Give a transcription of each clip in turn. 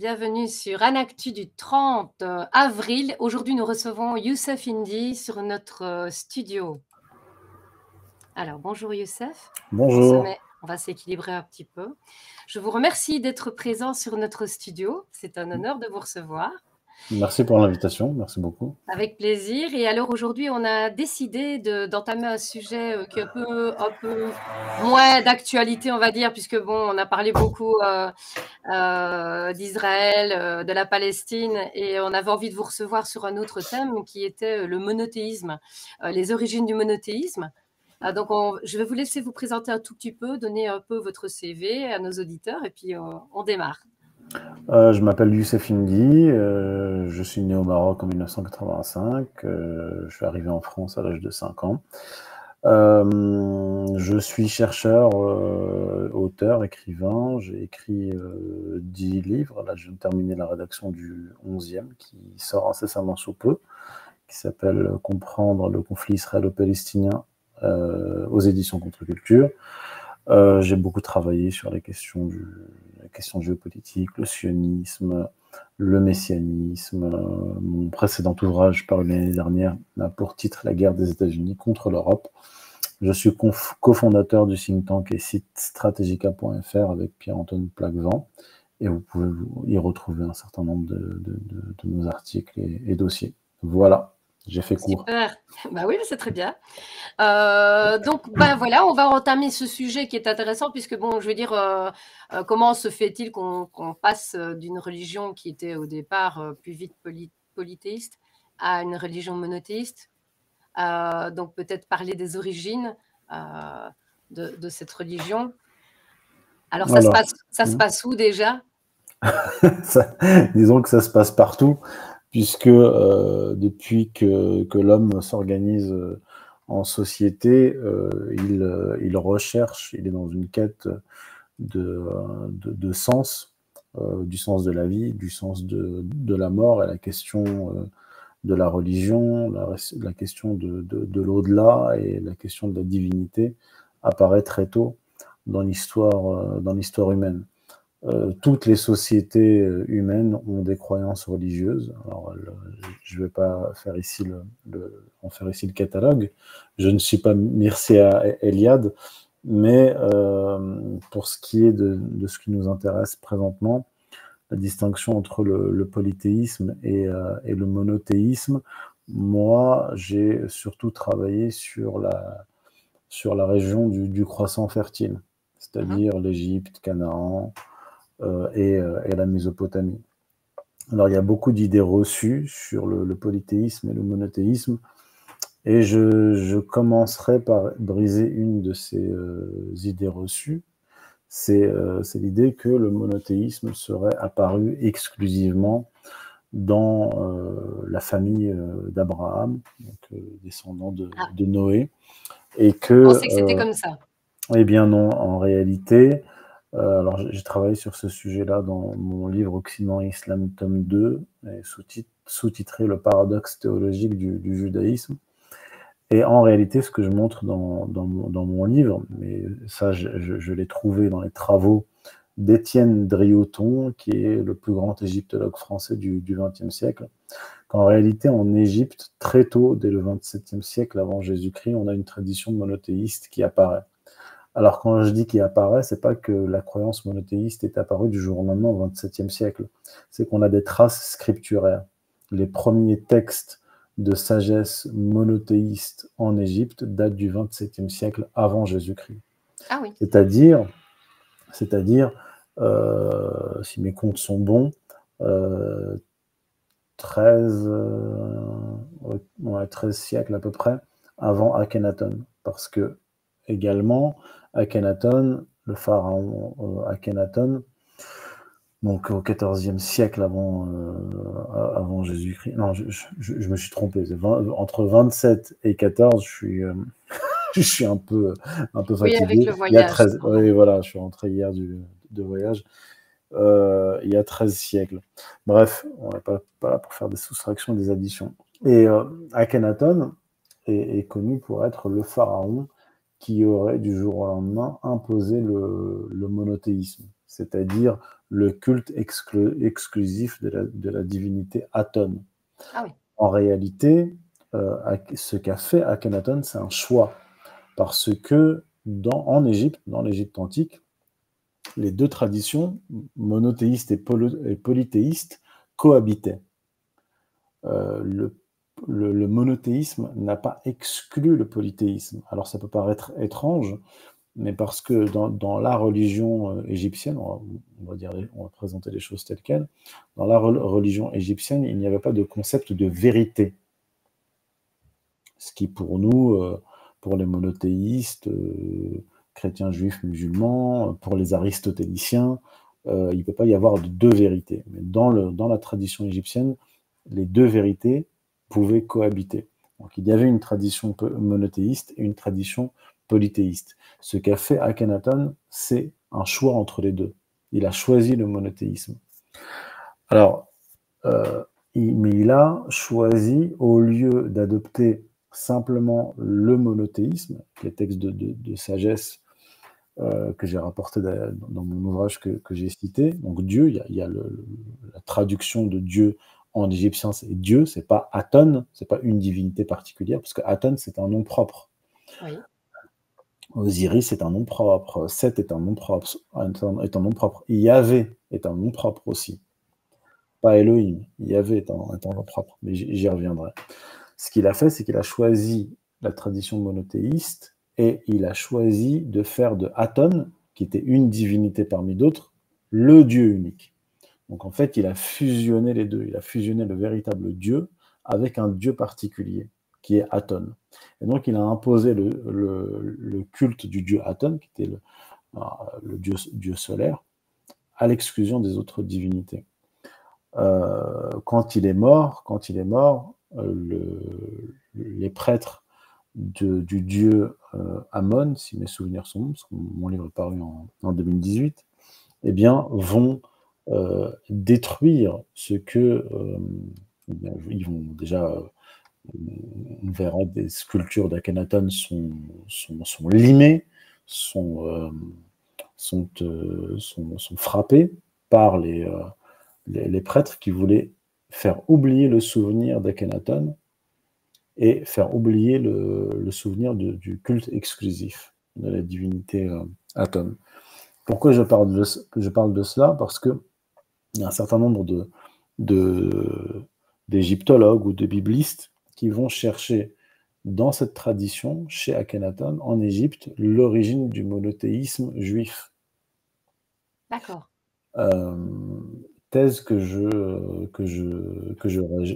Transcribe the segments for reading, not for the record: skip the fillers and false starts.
bienvenue sur Anactu du 30 avril. Aujourd'hui, nous recevons Youssef Indy sur notre studio. Alors, bonjour Youssef. Bonjour. On va s'équilibrer un petit peu. Je vous remercie d'être présent sur notre studio. C'est un honneur de vous recevoir. Merci pour l'invitation, merci beaucoup. Avec plaisir. Et alors aujourd'hui, on a décidé d'entamer un sujet qui est un peu moins d'actualité, on va dire, puisque bon, on a parlé beaucoup d'Israël, de la Palestine, et on avait envie de vous recevoir sur un autre thème qui était le monothéisme, les origines du monothéisme. Donc, je vais vous laisser vous présenter un tout petit peu, donner un peu votre CV à nos auditeurs, et puis on démarre. Je m'appelle Youssef Indy, je suis né au Maroc en 1985, je suis arrivé en France à l'âge de 5 ans. Je suis chercheur, auteur, écrivain, j'ai écrit 10 livres, là je viens de terminer la rédaction du 11e qui sort incessamment sous peu, qui s'appelle « Comprendre le conflit israélo-palestinien » aux éditions Contre-Culture. J'ai beaucoup travaillé sur les questions géopolitiques, le sionisme, le messianisme. Mon précédent ouvrage, paru l'année dernière, a pour titre « La guerre des États-Unis contre l'Europe ». Je suis cofondateur du think tank et site strategica.fr avec Pierre-Antoine Plaquevent, et vous pouvez y retrouver un certain nombre de nos articles et dossiers. Voilà. J'ai fait court. Super, bah oui, c'est très bien. Donc, ben voilà, on va entamer ce sujet qui est intéressant puisque, bon, je veux dire, comment se fait-il qu'on passe d'une religion qui était au départ plus vite polythéiste à une religion monothéiste? Donc, peut-être parler des origines de cette religion. Alors, ça se passe où déjà? Disons que ça se passe partout, puisque depuis que l'homme s'organise en société, il recherche, il est dans une quête de sens, du sens de la vie, du sens de la mort, et la question de la religion, la question de l'au-delà et la question de la divinité apparaît très tôt dans l'histoire humaine. Toutes les sociétés humaines ont des croyances religieuses. Alors, je ne vais pas faire ici en faire ici le catalogue. Je ne suis pas Mircea Eliade, mais pour ce qui est de ce qui nous intéresse présentement, la distinction entre le polythéisme et le monothéisme, moi, j'ai surtout travaillé sur la région du croissant fertile, c'est-à-dire l'Égypte, Canaan, et la Mésopotamie. Alors, il y a beaucoup d'idées reçues sur le polythéisme et le monothéisme, et je commencerai par briser une de ces idées reçues. C'est l'idée que le monothéisme serait apparu exclusivement dans la famille d'Abraham, donc descendant de Noé, et que... Je pensais que c'était comme ça. Eh bien non, en réalité, alors j'ai travaillé sur ce sujet-là dans mon livre Occident et Islam, tome 2, sous-titré « Le paradoxe théologique du judaïsme ». Et en réalité, ce que je montre dans mon livre, mais ça je l'ai trouvé dans les travaux d'Étienne Drioton, qui est le plus grand égyptologue français du XXe siècle, qu'en réalité, en Égypte, très tôt, dès le XVIIe siècle avant Jésus-Christ, on a une tradition monothéiste qui apparaît. Alors, quand je dis qu'il apparaît, c'est pas que la croyance monothéiste est apparue du jour au lendemain au XVIIe siècle. C'est qu'on a des traces scripturaires. Les premiers textes de sagesse monothéiste en Égypte datent du XVIIe siècle avant Jésus-Christ. Ah oui. C'est-à-dire, si mes comptes sont bons, 13 siècles à peu près avant Akhenaton. Parce que, également, Akhenaton, le pharaon Akhenaton, donc au XIVe siècle avant Jésus-Christ. Non, je me suis trompé. Entre 27 et 14, je suis un peu fatigué. Oui, avec le voyage. Il y a 13, oui, voilà, je suis rentré hier de voyage. Il y a 13 siècles. Bref, on n'est pas là pour faire des soustractions et des additions. Et Akhenaton est connu pour être le pharaon qui aurait du jour au lendemain imposé le monothéisme. c'est-à-dire le culte exclusif de la divinité Aton. Ah oui. En réalité, ce qu'a fait Akhenaton, c'est un choix, parce que en Égypte, dans l'Égypte antique, les deux traditions, monothéistes et polythéistes, cohabitaient. Le monothéisme n'a pas exclu le polythéisme. Alors ça peut paraître étrange, mais parce que dans la religion égyptienne, on va présenter les choses telles quelles, dans la religion égyptienne, il n'y avait pas de concept de vérité. Ce qui pour nous, pour les monothéistes, chrétiens, juifs, musulmans, pour les aristotéliciens, il ne peut pas y avoir de deux vérités. Mais dans la tradition égyptienne, les deux vérités pouvaient cohabiter. Donc il y avait une tradition monothéiste et une tradition polythéiste. Ce qu'a fait Akhenaton, c'est un choix entre les deux. Il a choisi le monothéisme. Alors, mais il a choisi, au lieu d'adopter simplement le monothéisme, les textes de sagesse que j'ai rapporté dans mon ouvrage que j'ai cité. Donc Dieu, il y a la traduction de Dieu en égyptien, c'est Dieu, c'est pas Aton, c'est pas une divinité particulière, parce que Aton, c'est un nom propre. Oui. Osiris est un nom propre, Seth est un nom propre, est un nom propre. Yahvé est un nom propre aussi. Pas Elohim, Yahvé est un nom propre, mais j'y reviendrai. Ce qu'il a fait, c'est qu'il a choisi la tradition monothéiste et il a choisi de faire de Aton, qui était une divinité parmi d'autres, le Dieu unique. Donc en fait, il a fusionné les deux. Il a fusionné le véritable Dieu avec un Dieu particulier, qui est Aton. Et donc il a imposé le culte du Dieu Aton, qui était le Dieu solaire, à l'exclusion des autres divinités. Quand il est mort, les prêtres du dieu Amon, si mes souvenirs sont bons, parce que mon livre est paru en 2018, eh bien, vont détruire ce que... ils vont déjà... on verra des sculptures d'Akhenaton sont limées, sont frappées par les prêtres qui voulaient faire oublier le souvenir d'Akhenaton et faire oublier le souvenir du culte exclusif de la divinité Aton. Pourquoi je parle de cela? Parce qu'il y a un certain nombre d'égyptologues ou de biblistes qui vont chercher dans cette tradition, chez Akhenaton, en Égypte, l'origine du monothéisme juif. D'accord. Thèse que je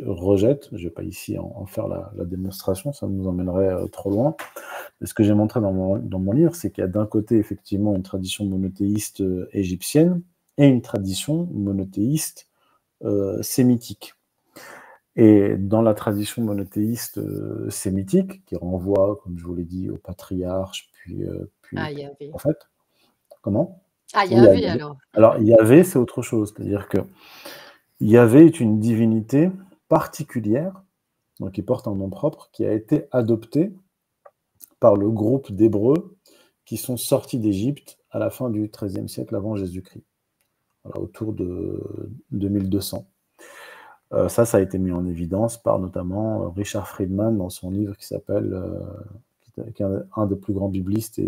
rejette. Je ne vais pas ici en faire la démonstration, ça nous emmènerait trop loin. Mais ce que j'ai montré dans mon livre, c'est qu'il y a d'un côté effectivement une tradition monothéiste égyptienne et une tradition monothéiste sémitique. Et dans la tradition monothéiste sémitique, qui renvoie, comme je vous l'ai dit, aux patriarches, puis en fait, comment? Ah, Yahvé, alors. Alors, Yahvé, c'est autre chose. C'est-à-dire que Yahvé est une divinité particulière, donc qui porte un nom propre, qui a été adoptée par le groupe d'Hébreux qui sont sortis d'Égypte à la fin du XIIIe siècle avant Jésus-Christ, voilà, autour de 2200. Ça a été mis en évidence par notamment Richard Friedman dans son livre qui s'appelle, qui est un des plus grands biblistes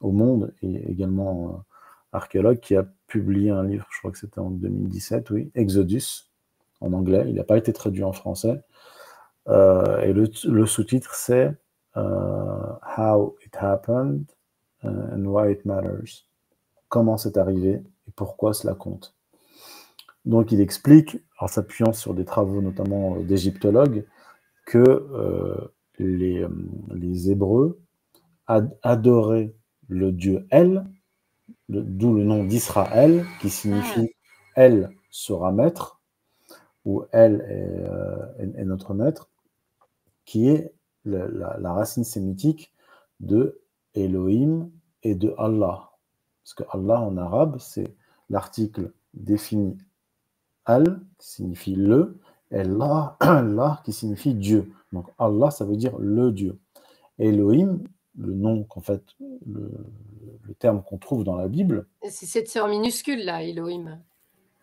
au monde et également archéologue, qui a publié un livre, je crois que c'était en 2017, oui, Exodus, en anglais. Il n'a pas été traduit en français. Et le sous-titre, c'est How it happened and why it matters. Comment c'est arrivé et pourquoi cela compte. Donc il explique, en s'appuyant sur des travaux notamment d'égyptologues, que les Hébreux adoraient le dieu El, d'où le nom d'Israël, qui signifie El sera maître, ou El est notre maître, qui est la racine sémitique de Elohim et de Allah. Parce que Allah en arabe, c'est l'article défini Al, qui signifie le, et Allah qui signifie Dieu. Donc Allah, ça veut dire le Dieu. Elohim, le nom qu'en fait le terme qu'on trouve dans la Bible. C'est en minuscule, là, Elohim.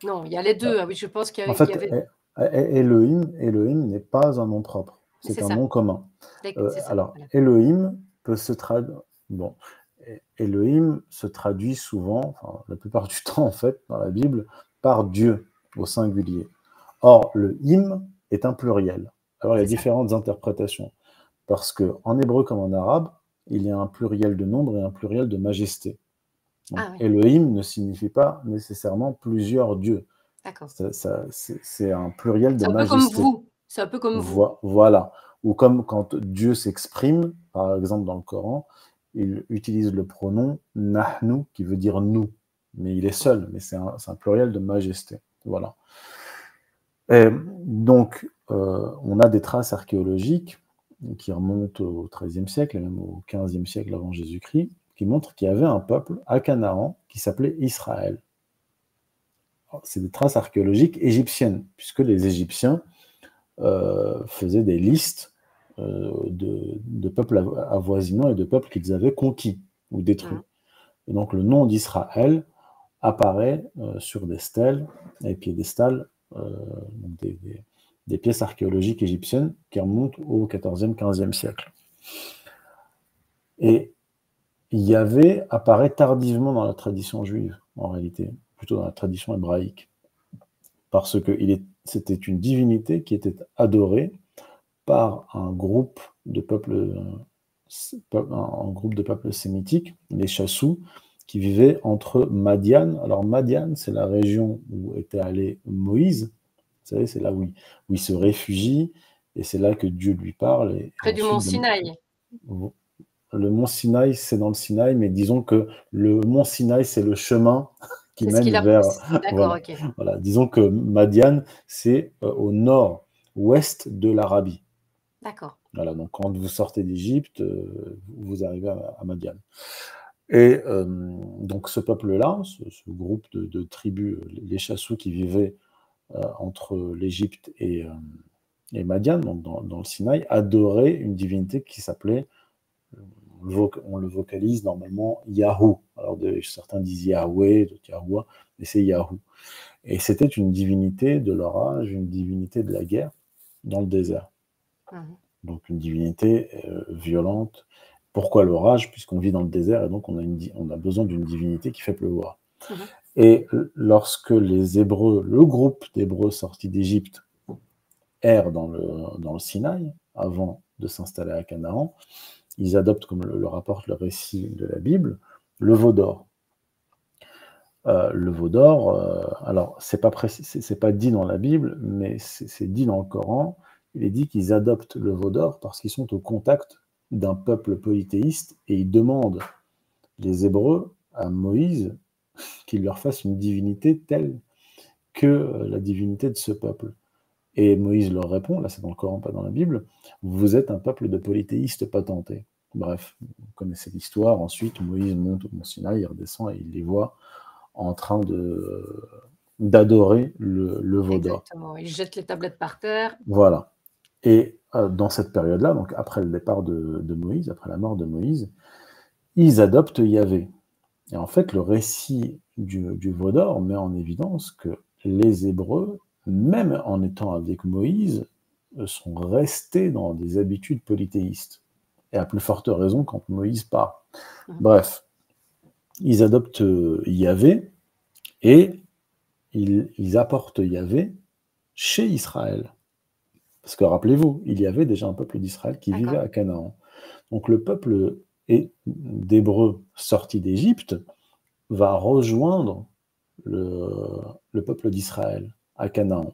Non, il y a les deux. Ah oui, je pense qu'il En y fait, avait. Elohim n'est pas un nom propre, c'est C'est un ça. nom commun. C'est ça. Alors, Voilà. Elohim peut se traduire. Bon, Elohim se traduit souvent, enfin, la plupart du temps en fait, dans la Bible, par Dieu au singulier. Or, le im est un pluriel. Alors, il y a C'est ça. différentes interprétations. Parce qu'en hébreu comme en arabe, il y a un pluriel de nombre et un pluriel de majesté. Donc, Ah oui, Elohim ne signifie pas nécessairement plusieurs dieux. d'accord. C'est un pluriel de C'est un peu comme majesté. vous. C'est un peu comme vous. Voilà. Ou comme quand Dieu s'exprime, par exemple dans le Coran, il utilise le pronom nahnu, qui veut dire nous. Mais il est seul, mais c'est un pluriel de majesté. Voilà. Et donc, on a des traces archéologiques qui remontent au XIIIe siècle et même au XVe siècle avant Jésus-Christ, qui montrent qu'il y avait un peuple à Canaan qui s'appelait Israël. C'est des traces archéologiques égyptiennes, puisque les Égyptiens faisaient des listes de peuples avoisinants et de peuples qu'ils avaient conquis ou détruits. Et donc le nom d'Israël apparaît sur des stèles et piédestals, donc des pièces archéologiques égyptiennes qui remontent au XIVe, XVe siècle. Et Yahvé apparaît tardivement dans la tradition juive, en réalité, plutôt dans la tradition hébraïque, parce que c'était une divinité qui était adorée par un groupe de peuples sémitiques, les Chassous, qui vivaient entre Madian. Alors Madian, c'est la région où était allé Moïse. Vous savez, c'est là où il se réfugie, et c'est là que Dieu lui parle. Et Près du mont ensuite, Sinaï. le mont Sinaï, c'est dans le Sinaï, mais disons que le mont Sinaï, c'est le chemin qui C'est ce mène qu'il a. vers... D'accord, Voilà. ok. Voilà. Disons que Madian, c'est au nord-ouest de l'Arabie. D'accord. Voilà, donc quand vous sortez d'Égypte, vous arrivez à Madian. Et donc ce peuple-là, ce groupe de tribus, les Chassous qui vivaient entre l'Égypte et Madian, donc dans le Sinaï, adorait une divinité qui s'appelait, on le vocalise normalement, Yahoo. Alors certains disent Yahweh, d'autres Yahoua, mais c'est Yahoo. Et c'était une divinité de l'orage, une divinité de la guerre dans le désert. Donc une divinité violente. Pourquoi l'orage? Puisqu'on vit dans le désert et donc on a besoin d'une divinité qui fait pleuvoir. Et lorsque les Hébreux, le groupe d'Hébreux sortis d'Égypte, errent dans le Sinaï, avant de s'installer à Canaan, ils adoptent, comme le rapporte le récit de la Bible, le veau d'or. Le veau d'or, alors c'est pas dit dans la Bible, mais c'est dit dans le Coran. Il est dit qu'ils adoptent le veau d'or parce qu'ils sont au contact d'un peuple polythéiste et ils demandent, les Hébreux, à Moïse qu'il leur fasse une divinité telle que la divinité de ce peuple. Et Moïse leur répond, là c'est dans le Coran, pas dans la Bible, vous êtes un peuple de polythéistes patentés. Bref, vous connaissez l'histoire. Ensuite, Moïse monte au mont Sinaï, il redescend et il les voit en train d'adorer le veau d'or. Exactement. Il jette les tablettes par terre. Voilà. Et dans cette période-là, donc après le départ de Moïse, après la mort de Moïse, ils adoptent Yahvé. Et en fait, le récit du veau d'or met en évidence que les Hébreux, même en étant avec Moïse, sont restés dans des habitudes polythéistes. Et à plus forte raison quand Moïse part. Bref, ils adoptent Yahvé et ils apportent Yahvé chez Israël. Parce que rappelez-vous, il y avait déjà un peuple d'Israël qui vivait à Canaan. Donc le peuple d'Hébreux sorti d'Égypte va rejoindre le peuple d'Israël à Canaan.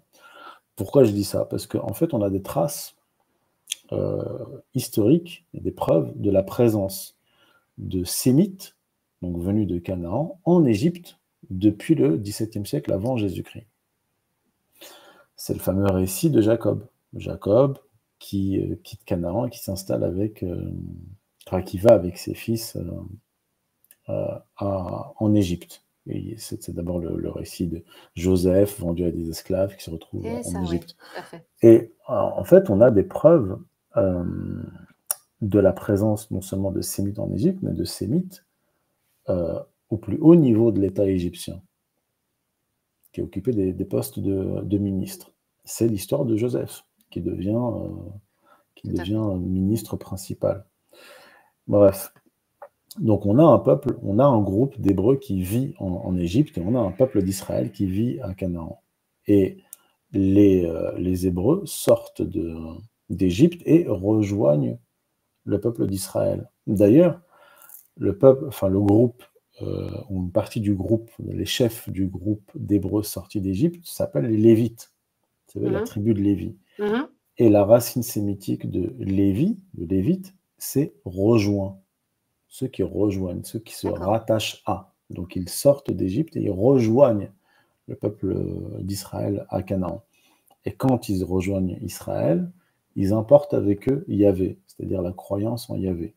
Pourquoi je dis ça? Parce qu'en fait, on a des traces historiques et des preuves de la présence de Sémites, donc venus de Canaan, en Égypte depuis le XVIIe siècle avant Jésus-Christ. C'est le fameux récit de Jacob. Jacob qui quitte Canaan et qui s'installe qui va avec ses fils en Égypte. C'est d'abord le récit de Joseph vendu à des esclaves qui se retrouvent en Égypte. Et en fait, on a des preuves de la présence non seulement de Sémites en Égypte, mais de Sémites au plus haut niveau de l'État égyptien, qui a occupé des postes de ministre. C'est l'histoire de Joseph, qui devient ministre principal. Bref. Donc on a un peuple, on a un groupe d'Hébreux qui vit en Égypte, et on a un peuple d'Israël qui vit à Canaan. Et les Hébreux sortent d'Égypte et rejoignent le peuple d'Israël. D'ailleurs, le groupe, ou une partie du groupe, les chefs du groupe d'Hébreux sortis d'Égypte s'appellent les Lévites. Vous savez, la tribu de Lévi. Et la racine sémitique de Lévi, de Lévite, c'est rejoint. Ceux qui rejoignent, ceux qui se rattachent à. Donc ils sortent d'Égypte et ils rejoignent le peuple d'Israël à Canaan. Et quand ils rejoignent Israël, ils importent avec eux Yahvé, c'est-à-dire la croyance en Yahvé.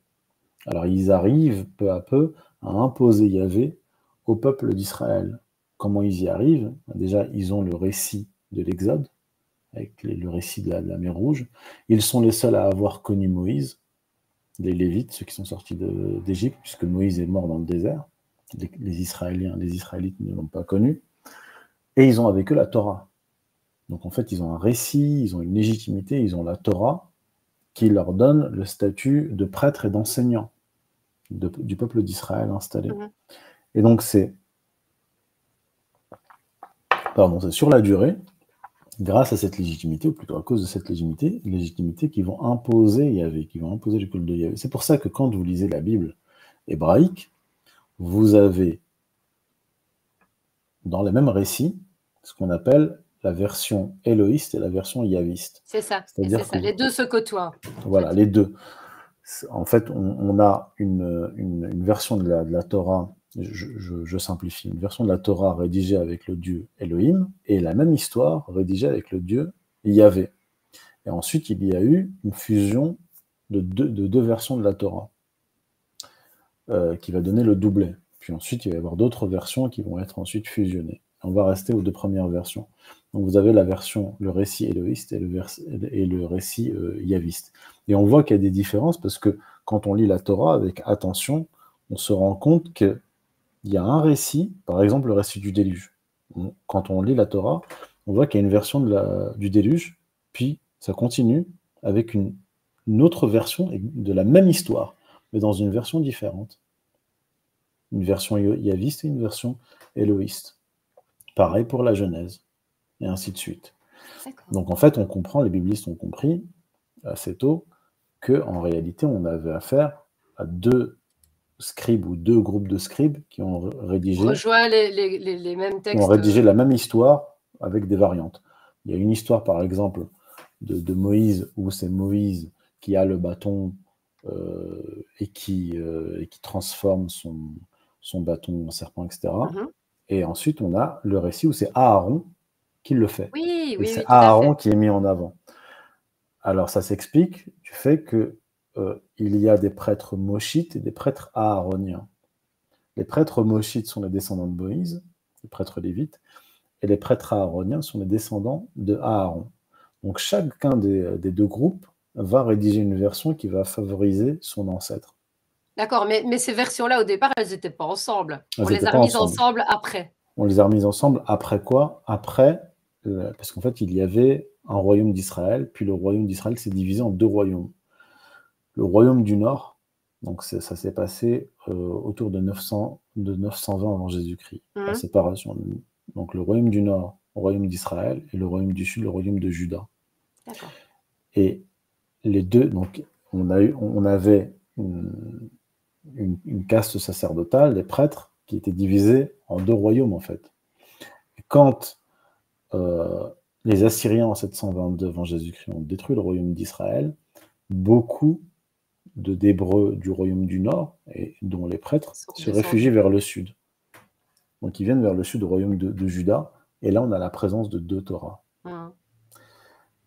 Alors ils arrivent peu à peu à imposer Yahvé au peuple d'Israël. Comment ils y arrivent? Déjà, ils ont le récit de l'Exode, avec le récit de la mer Rouge. Ils sont les seuls à avoir connu Moïse, les Lévites, ceux qui sont sortis d'Égypte, puisque Moïse est mort dans le désert. Les Israélites ne l'ont pas connu. Et ils ont avec eux la Torah. Donc en fait, ils ont un récit, ils ont une légitimité, ils ont la Torah qui leur donne le statut de prêtre et d'enseignant du peuple d'Israël installé. Et donc c'est sur la durée, grâce à cette légitimité, ou plutôt à cause de cette légitimité qui vont imposer Yahvé, qui vont imposer le culte de Yahvé. C'est pour ça que quand vous lisez la Bible hébraïque, vous avez dans les mêmes récits ce qu'on appelle la version élohiste et la version yaviste. C'est ça, les deux se côtoient. Voilà, les deux. En fait, on a une version de la Torah, je simplifie, une version de la Torah rédigée avec le Dieu Elohim, et la même histoire rédigée avec le Dieu Yahvé. Et ensuite, il y a eu une fusion de deux versions de la Torah, qui va donner le doublet. Puis ensuite, il va y avoir d'autres versions qui vont être ensuite fusionnées. On va rester aux deux premières versions. Donc vous avez la version, le récit élohiste et le récit yaviste. Et on voit qu'il y a des différences parce que quand on lit la Torah avec attention, on se rend compte qu'il y a un récit, par exemple le récit du déluge. Quand on lit la Torah, on voit qu'il y a une version du déluge, puis ça continue avec une autre version de la même histoire, mais dans une version différente. Une version yaviste et une version élohiste. Pareil pour la Genèse, et ainsi de suite. Donc en fait, on comprend, les biblistes ont compris assez tôt, qu'en réalité, on avait affaire à deux scribes ou deux groupes de scribes qui ont rédigé, les mêmes textes. Ont rédigé la même histoire avec des variantes. Il y a une histoire, par exemple, de Moïse, où c'est Moïse qui a le bâton et qui transforme son bâton en serpent, etc. Et ensuite, on a le récit où c'est Aaron qui le fait. Oui, c'est Aaron qui est mis en avant. Alors, ça s'explique du fait que il y a des prêtres moshites et des prêtres aaroniens. Les prêtres moshites sont les descendants de Moïse, les prêtres lévites, et les prêtres aaroniens sont les descendants de Aaron. Donc, chacun des deux groupes va rédiger une version qui va favoriser son ancêtre. D'accord, mais ces versions-là, au départ, elles n'étaient pas ensemble. On les a remises ensemble après. On les a remises ensemble après quoi? Après, parce qu'en fait, il y avait un royaume d'Israël, puis le royaume d'Israël s'est divisé en deux royaumes. Le royaume du Nord, donc ça s'est passé autour de 920 avant Jésus-Christ, la séparation. Donc le royaume du Nord, le royaume d'Israël, et le royaume du Sud, le royaume de Juda. D'accord. Et les deux, donc on avait une caste sacerdotale, les prêtres, qui étaient divisés en deux royaumes en fait. Et quand les Assyriens en 722 avant Jésus-Christ ont détruit le royaume d'Israël, beaucoup d'Hébreux du royaume du Nord, et dont les prêtres, se réfugient vers le sud. Donc ils viennent vers le sud, au royaume de Juda, et là on a la présence de deux Torahs.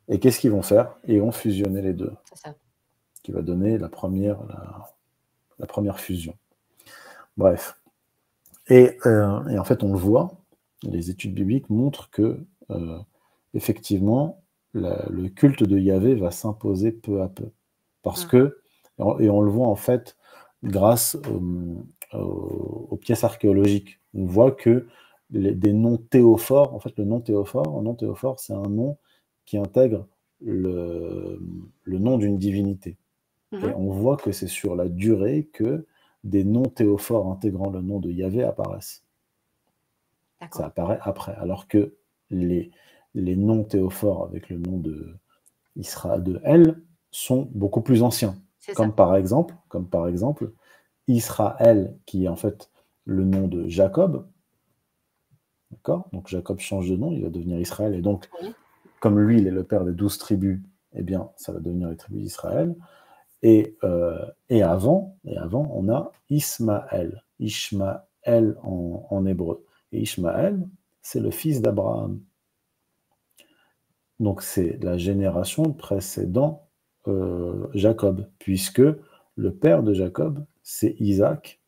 Et qu'est-ce qu'ils vont faire? Ils vont fusionner les deux. C'est ça. Qui va donner la première fusion. Bref. Et en fait, on le voit, les études bibliques montrent que, effectivement, le culte de Yahvé va s'imposer peu à peu. Parce que, et on le voit en fait, grâce aux pièces archéologiques. On voit que des noms théophores, en fait, le nom théophore, c'est un nom qui intègre le nom d'une divinité. Et on voit que c'est sur la durée que des noms théophores intégrant le nom de Yahvé apparaissent. Ça apparaît après, alors que les noms théophores avec le nom de El sont beaucoup plus anciens. Comme par exemple, Israël, qui est en fait le nom de Jacob. D'accord? Donc Jacob change de nom, il va devenir Israël. Et donc, comme lui, il est le père des 12 tribus, eh bien, ça va devenir les tribus d'Israël. Et avant, on a Ismaël. Ishmaël en hébreu. Et Ishmaël, c'est le fils d'Abraham. Donc, c'est la génération précédant Jacob, puisque le père de Jacob, c'est Isaac,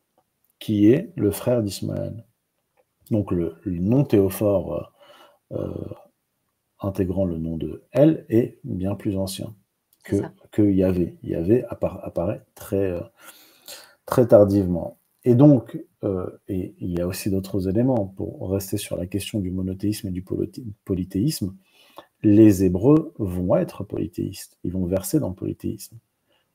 qui est le frère d'Ismaël. Donc, le nom théophore intégrant le nom de El est bien plus ancien que Yahvé. Yahvé apparaît très tardivement. Et donc, et il y a aussi d'autres éléments, pour rester sur la question du monothéisme et du polythéisme, les Hébreux vont être polythéistes, ils vont verser dans le polythéisme.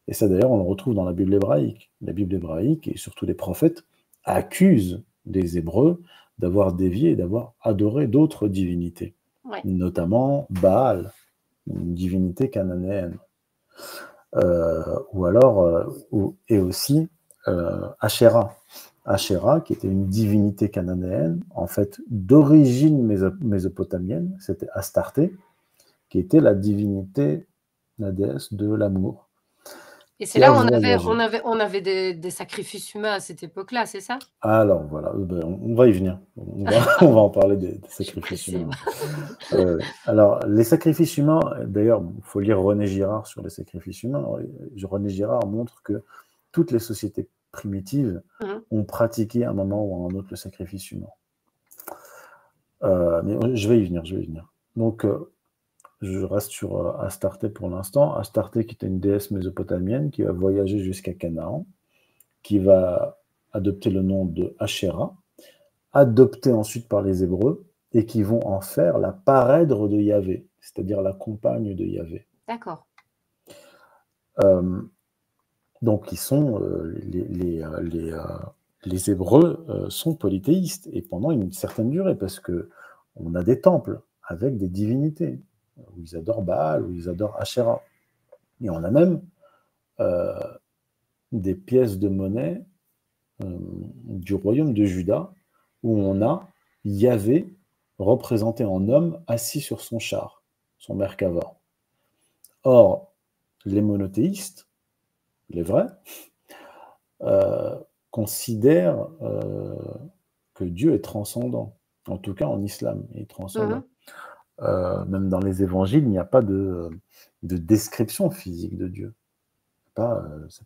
Et ça d'ailleurs, on le retrouve dans la Bible hébraïque. La Bible hébraïque, et surtout les prophètes, accusent les Hébreux d'avoir dévié et d'avoir adoré d'autres divinités, notamment Baal, une divinité cananéenne, et aussi Asherah. Asherah, qui était une divinité cananéenne, en fait d'origine mésopotamienne, c'était Astarté, qui était la divinité, la déesse de l'amour. Et c'est là où on avait des sacrifices humains à cette époque-là, c'est ça? Alors voilà, on va y venir. On va en parler des sacrifices humains. Alors, les sacrifices humains, d'ailleurs, il faut lire René Girard sur les sacrifices humains. René Girard montre que toutes les sociétés primitives ont pratiqué à un moment ou à un autre le sacrifice humain. Mais je vais y venir. Donc, je reste sur Astarté pour l'instant. Astarté qui était une déesse mésopotamienne qui va voyager jusqu'à Canaan, qui va adopter le nom de Asherah, adopté ensuite par les Hébreux, et qui vont en faire la parèdre de Yahvé, c'est-à-dire la compagne de Yahvé. D'accord. Donc, ils sont les Hébreux sont polythéistes, et pendant une certaine durée, parce que on a des temples avec des divinités, où ils adorent Baal, où ils adorent Asherah. Et on a même des pièces de monnaie du royaume de Juda, où on a Yahvé représenté en homme assis sur son char, son Merkava. Or, les monothéistes, les vrais, considèrent que Dieu est transcendant. En tout cas, en islam, il est transcendant. Même dans les évangiles, il n'y a pas de description physique de Dieu.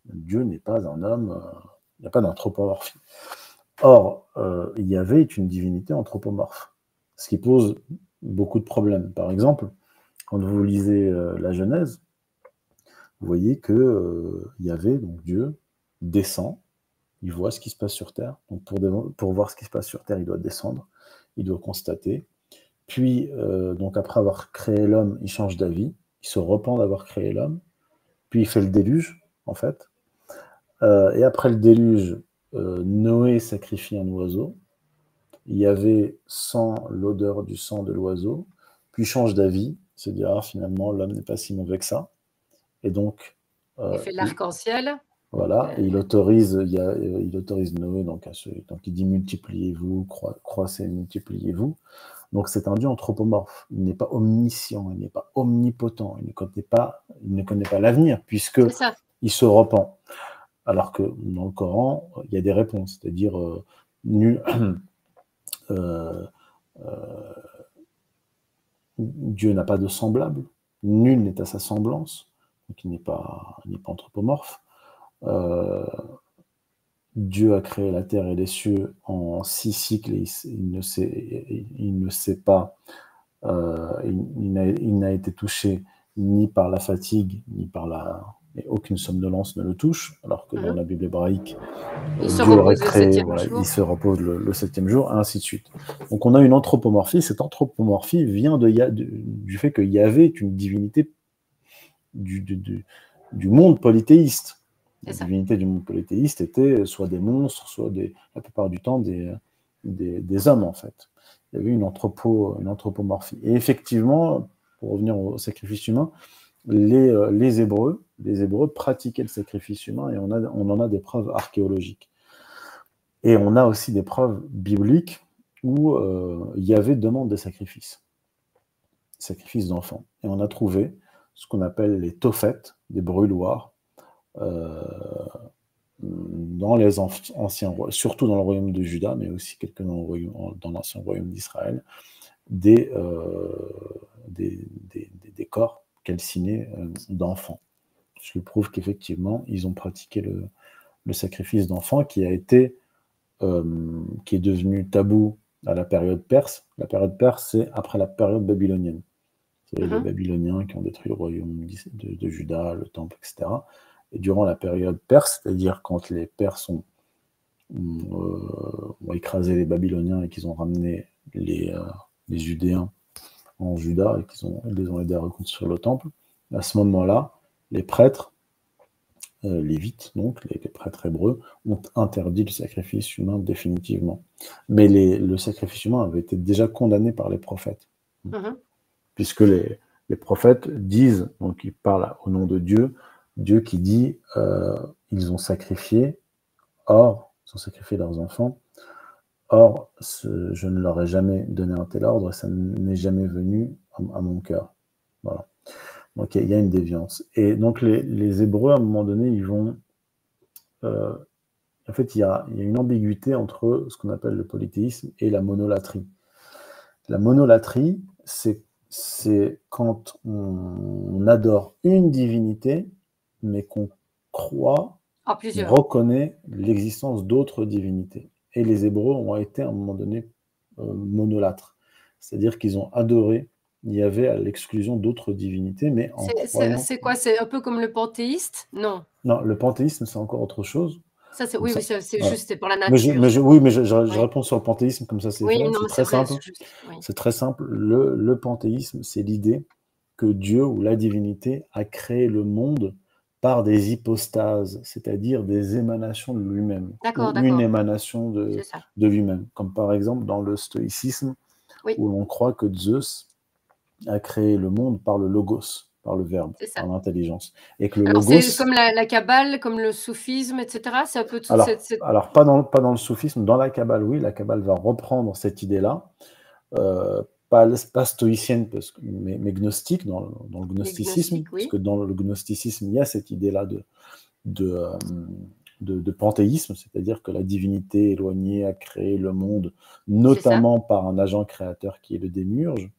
Dieu n'est pas un homme, il n'y a pas d'anthropomorphie. Or, Yahvé est une divinité anthropomorphe, ce qui pose beaucoup de problèmes. Par exemple, quand vous lisez la Genèse, vous voyez que Yahvé, donc Dieu, descend, il voit ce qui se passe sur Terre. Donc pour voir ce qui se passe sur Terre, il doit descendre, il doit constater. Puis, donc après avoir créé l'homme, il change d'avis, il se repent d'avoir créé l'homme, puis il fait le déluge, en fait. Et après le déluge, Noé sacrifie un oiseau. Yahvé sent l'odeur du sang de l'oiseau, puis change d'avis, il se dit « Ah, finalement, l'homme n'est pas si mauvais que ça ». Et donc... il fait l'arc-en-ciel. Voilà, et il autorise Noé, donc il dit « Multipliez-vous, croissez, multipliez-vous ». Donc c'est un Dieu anthropomorphe, il n'est pas omniscient, il n'est pas omnipotent, il ne connaît pas l'avenir, puisque il se repent. Alors que dans le Coran, il y a des réponses, c'est-à-dire Dieu n'a pas de semblable, nul n'est à sa semblance, donc il n'est pas anthropomorphe. Dieu a créé la terre et les cieux en 6 cycles, et il ne sait pas, il n'a été touché ni par la fatigue, ni par et aucune somnolence ne le touche, alors que dans la Bible hébraïque, Il se Dieu aurait repose le créé, 7e voilà, jour. il se repose le 7e jour, et ainsi de suite. Donc on a une anthropomorphie. Cette anthropomorphie vient du fait que Yahvé est une divinité du monde polythéiste. La divinité du monde polythéiste était soit des monstres, soit la plupart du temps des hommes, en fait. Il y avait une anthropomorphie. Et effectivement, pour revenir au sacrifice humain, les Hébreux pratiquaient le sacrifice humain, et on en a des preuves archéologiques. Et on a aussi des preuves bibliques où Yahvé demande des sacrifices d'enfants. Et on a trouvé ce qu'on appelle les tophètes, des brûloirs, dans les anciens, surtout dans le royaume de Juda, mais aussi quelques dans l'ancien royaume d'Israël, des corps calcinés d'enfants. Je prouve qu'effectivement, ils ont pratiqué le sacrifice d'enfants qui est devenu tabou à la période perse. La période perse, c'est après la période babylonienne. C'est les Babyloniens qui ont détruit le royaume de Juda, le temple, etc. Et durant la période perse, c'est-à-dire quand les Perses ont écrasé les Babyloniens et qu'ils ont ramené les Judéens en Juda et qu'ils les ont aidés à reconstruire le temple, à ce moment-là, les prêtres, lévites, donc les prêtres hébreux, ont interdit le sacrifice humain définitivement. Mais le sacrifice humain avait été déjà condamné par les prophètes. Puisque les prophètes disent, donc ils parlent au nom de Dieu, Dieu qui dit ils ont sacrifié leurs enfants, or je ne leur ai jamais donné un tel ordre, ça n'est jamais venu à mon cœur. Voilà. Donc il y a une déviance. Et donc les Hébreux, à un moment donné, ils vont... en fait, il y a une ambiguïté entre ce qu'on appelle le polythéisme et la monolatrie. La monolatrie, c'est quand on adore une divinité, mais qu'on croit, on reconnaît l'existence d'autres divinités. Et les Hébreux ont été à un moment donné monolâtres. C'est-à-dire qu'ils ont adoré Yahvé à l'exclusion d'autres divinités, mais en croyant... C'est quoi? C'est un peu comme le panthéiste? Non. Non, le panthéisme, c'est encore autre chose. Ça, c'est, oui, c'est voilà. juste, c'est pour la nature. Mais je réponds sur le panthéisme, comme ça c'est fait. Non, c'est très simple. C'est très simple. Le panthéisme, c'est l'idée que Dieu ou la divinité a créé le monde par des hypostases, c'est-à-dire des émanations de lui-même. Une émanation de lui-même. Comme par exemple dans le stoïcisme, où l'on croit que Zeus a créé le monde par le logos, par le verbe, par l'intelligence. Et que le logos... C'est comme la Kabbale, comme le soufisme, etc. C'est un peu toute alors pas dans le soufisme, dans la Kabbale, oui, la Kabbale va reprendre cette idée-là, pas stoïcienne, mais gnostique, dans le gnosticisme, parce que dans le gnosticisme, il y a cette idée-là de panthéisme, c'est-à-dire que la divinité éloignée a créé le monde, notamment par un agent créateur qui est le démiurge,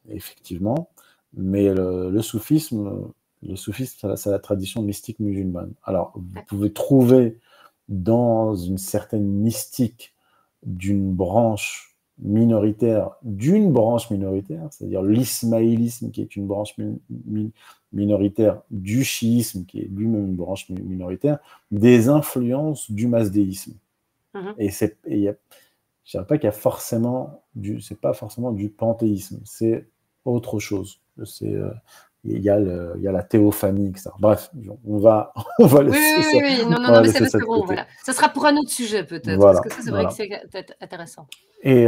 effectivement, mais le soufisme, c'est la tradition mystique musulmane. Alors, vous pouvez trouver dans une certaine mystique d'une branche minoritaire, c'est-à-dire l'ismaélisme qui est une branche minoritaire, du chiisme qui est lui-même une branche minoritaire, des influences du mazdéisme. Et je ne dirais pas qu'il y a forcément c'est pas forcément du panthéisme, c'est autre chose. Il y a la théophanie, etc. Bref, on va laisser ça. Oui, non, mais c'est parce que bon, voilà. Ça sera pour un autre sujet peut-être, voilà, parce que ça, c'est vrai que c'est peut-être intéressant. Et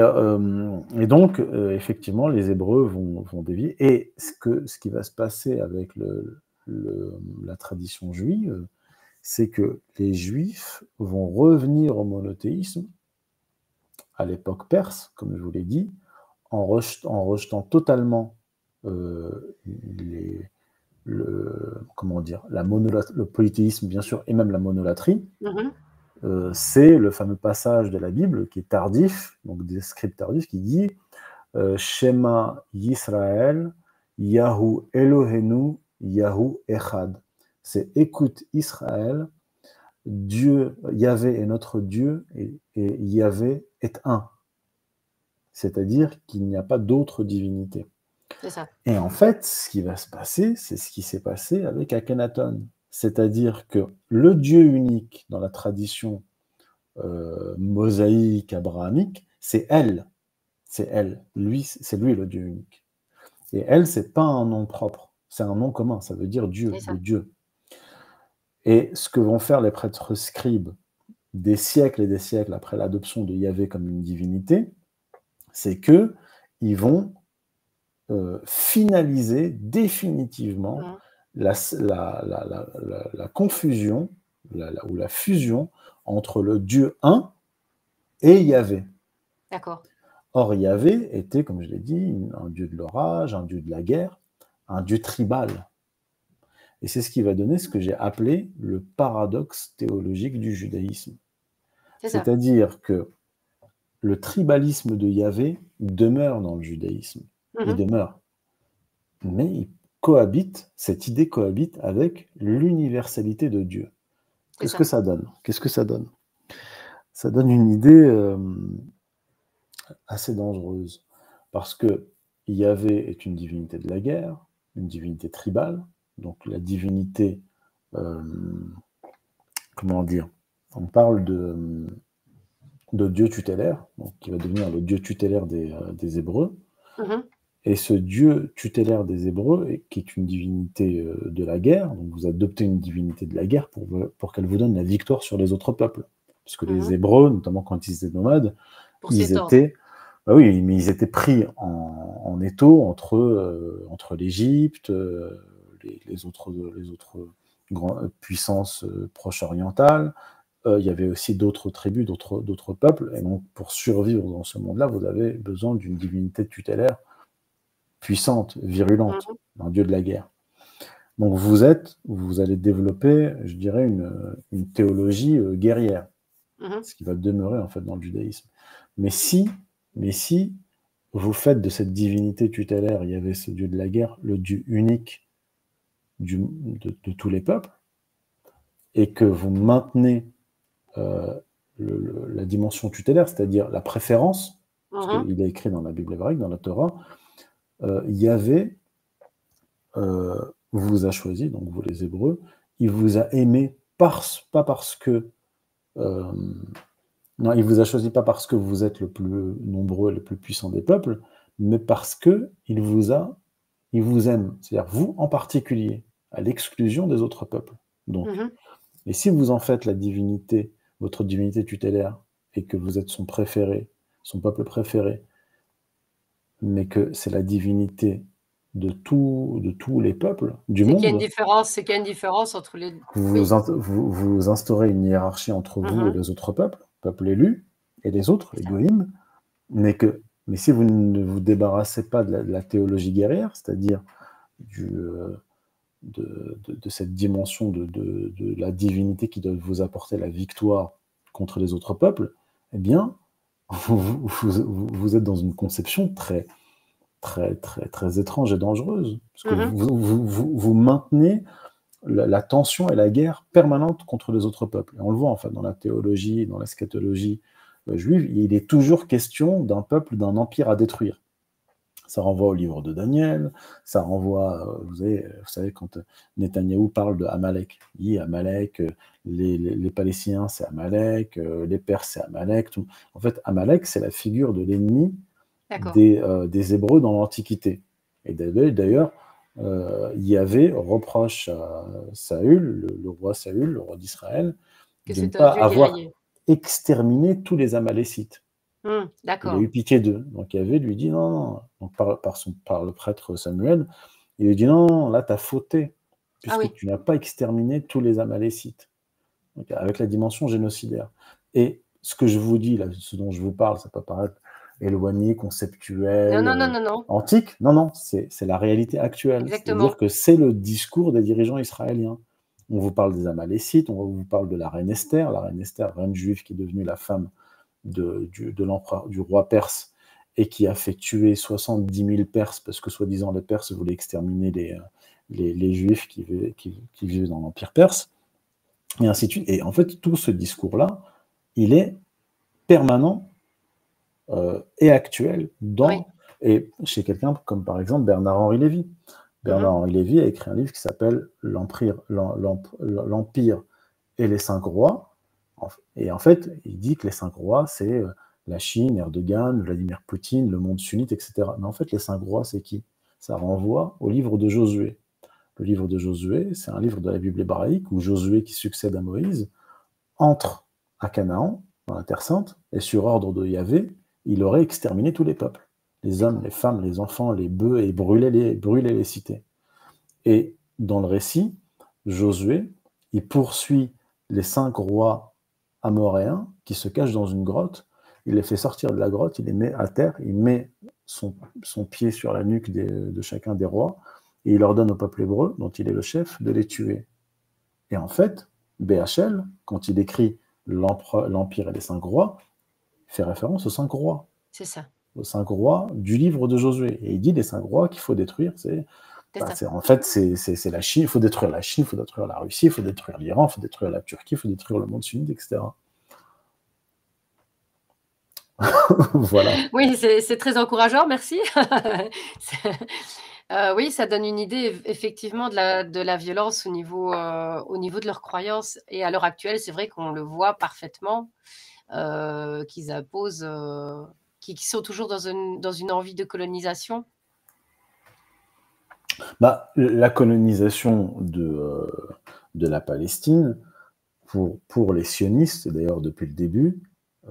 donc, effectivement, les Hébreux vont dévier. Et ce qui va se passer avec la tradition juive, c'est que les Juifs vont revenir au monothéisme à l'époque perse, comme je vous l'ai dit, en rejetant totalement le polythéisme, bien sûr, et même la monolatrie. C'est le fameux passage de la Bible qui est tardif, donc des scripts tardifs, qui dit Shema Yisraël, Yahu Elohenu, Yahu Echad. C'est écoute Israël, Dieu, Yahvé est notre Dieu, et Yahvé est un. C'est-à-dire qu'il n'y a pas d'autre divinité. C'est ça. Et en fait, ce qui va se passer, c'est ce qui s'est passé avec Akhenaton. C'est-à-dire que le Dieu unique dans la tradition mosaïque, abrahamique, c'est elle. C'est elle. Lui, c'est lui le Dieu unique. Et elle, c'est pas un nom propre. C'est un nom commun. Ça veut dire Dieu, C'est le ça. Dieu. Et ce que vont faire les prêtres scribes des siècles et des siècles après l'adoption de Yahvé comme une divinité, c'est que ils vont finaliser définitivement Mhm. la confusion ou la fusion entre le Dieu un et Yahvé. D'accord. Or, Yahvé était, comme je l'ai dit, un dieu de l'orage, un dieu de la guerre, un dieu tribal. Et c'est ce qui va donner ce que j'ai appelé le paradoxe théologique du judaïsme. C'est ça. C'est-à-dire que le tribalisme de Yahvé demeure dans le judaïsme. Il Mhm. demeure. Mais il cohabite, cette idée cohabite avec l'universalité de Dieu. C'est Qu'est-ce que ça. ça donne? Qu'est-ce que ça donne? Ça donne une idée assez dangereuse. Parce que Yahvé est une divinité de la guerre, une divinité tribale, donc la divinité, euh, comment dire, on parle de Dieu tutélaire, donc qui va devenir le Dieu tutélaire des Hébreux. Mhm. Et ce Dieu tutélaire des Hébreux, qui est une divinité de la guerre, donc vous adoptez une divinité de la guerre pour qu'elle vous donne la victoire sur les autres peuples. Parce que les Mhm. Hébreux, notamment quand ils étaient nomades, Pour ils s'étendre. étaient, bah oui, mais ils étaient pris en étau entre l'Égypte, les autres grandes puissances proche-orientales. Il y avait aussi d'autres tribus, d'autres peuples. Et donc, pour survivre dans ce monde-là, vous avez besoin d'une divinité tutélaire puissante, virulente, Mhm. un dieu de la guerre. Donc vous allez développer, je dirais, une théologie guerrière, Mhm. ce qui va demeurer en fait dans le judaïsme. Mais si, mais si vous faites de cette divinité tutélaire, il y avait ce dieu de la guerre, le dieu unique de tous les peuples, et que vous maintenez euh, la dimension tutélaire, c'est-à-dire la préférence, parce Mhm. qu'il est écrit dans la Bible hébraïque, dans la Torah, Yahvé vous a choisi, donc vous les Hébreux, il vous a aimé pas parce que euh, non, il vous a choisi pas parce que vous êtes le plus nombreux et le plus puissant des peuples, mais parce que il vous aime, c'est-à-dire vous en particulier, à l'exclusion des autres peuples. Donc, Mhm. et si vous en faites la divinité, votre divinité tutélaire, et que vous êtes son préféré, son peuple préféré, mais que c'est la divinité de tous les peuples du C'est qu'il y a une monde, différence, c'est qu'il y a une différence entre les. vous, Oui. vous instaurez une hiérarchie entre vous et Mhm. les autres peuples, peuples élus, et les autres, C'est les ça. goïms, mais si vous ne vous débarrassez pas de la théologie guerrière, c'est-à-dire de cette dimension de la divinité qui doit vous apporter la victoire contre les autres peuples, eh bien, vous êtes dans une conception très étrange et dangereuse, parce que Mhm. vous maintenez la tension et la guerre permanente contre les autres peuples. Et on le voit en fait dans la théologie, dans l'eschatologie juive, il est toujours question d'un peuple, d'un empire à détruire. Ça renvoie au livre de Daniel, ça renvoie, vous savez quand Netanyahou parle de Amalek, il dit Amalek, les Palestiniens c'est Amalek, les Perses c'est Amalek. Tout. En fait, Amalek c'est la figure de l'ennemi D'accord. des Hébreux dans l'Antiquité. Et d'ailleurs, Yahvé reproche à Saül, le roi Saül, le roi d'Israël, Que de ne c'est un pas dieu avoir guerrier. exterminé tous les Amalécites. Il a D'accord. eu pitié d'eux. Donc Yahvé lui dit non, non. Donc, par le prêtre Samuel, il lui dit non, là tu as fauté, Ah puisque oui. tu n'as pas exterminé tous les Amalécites. Donc, avec la dimension génocidaire. Et ce que je vous dis, là, ce dont je vous parle, ça peut paraître éloigné, Non, conceptuel, non, non, non, non. antique. Non, non, c'est la réalité actuelle. C'est-à-dire Exactement. que c'est le discours des dirigeants israéliens. On vous parle des Amalécites, on vous parle de la reine Esther, reine juive qui est devenue la femme de l'empereur, du roi perse, et qui a fait tuer 70 000 Perses, parce que soi-disant les Perses voulaient exterminer les Juifs qui vivaient dans l'Empire perse, et ainsi de suite. Et en fait, tout ce discours-là, il est permanent et actuel Oui. Et chez quelqu'un comme par exemple Bernard-Henri Lévy. Bernard-Henri Lévy a écrit un livre qui s'appelle L'Empire et les cinq rois. Et en fait, il dit que les cinq rois, c'est la Chine, Erdogan, Vladimir Poutine, le monde sunnite, etc. Mais en fait, les cinq rois, c'est qui? Ça renvoie au livre de Josué. Le livre de Josué, c'est un livre de la Bible hébraïque où Josué, qui succède à Moïse, entre à Canaan, dans la Terre Sainte, et sur ordre de Yahvé, il aurait exterminé tous les peuples. Les hommes, les femmes, les enfants, les bœufs, et brûlé les cités. Et dans le récit, Josué, il poursuit les cinq rois amoréens qui se cachent dans une grotte. Il les fait sortir de la grotte, il les met à terre, il met son pied sur la nuque de chacun des rois, et il ordonne au peuple hébreu, dont il est le chef, de les tuer. Et en fait, BHL, quand il écrit l'Empire et les cinq rois, il fait référence aux cinq rois. C'est ça. Aux cinq rois du livre de Josué. Et il dit les cinq rois qu'il faut détruire, en fait, c'est la Chine, il faut détruire la Chine, il faut détruire la Russie, il faut détruire l'Iran, il faut détruire la Turquie, il faut détruire le monde sunnite, etc. Voilà. Oui, c'est très encourageant, merci. Oui, ça donne une idée effectivement de la violence au niveau de leurs croyances. Et à l'heure actuelle, c'est vrai qu'on le voit parfaitement, qu'ils imposent, qui sont toujours dans une envie de colonisation. La colonisation de la Palestine, pour les sionistes, d'ailleurs depuis le début,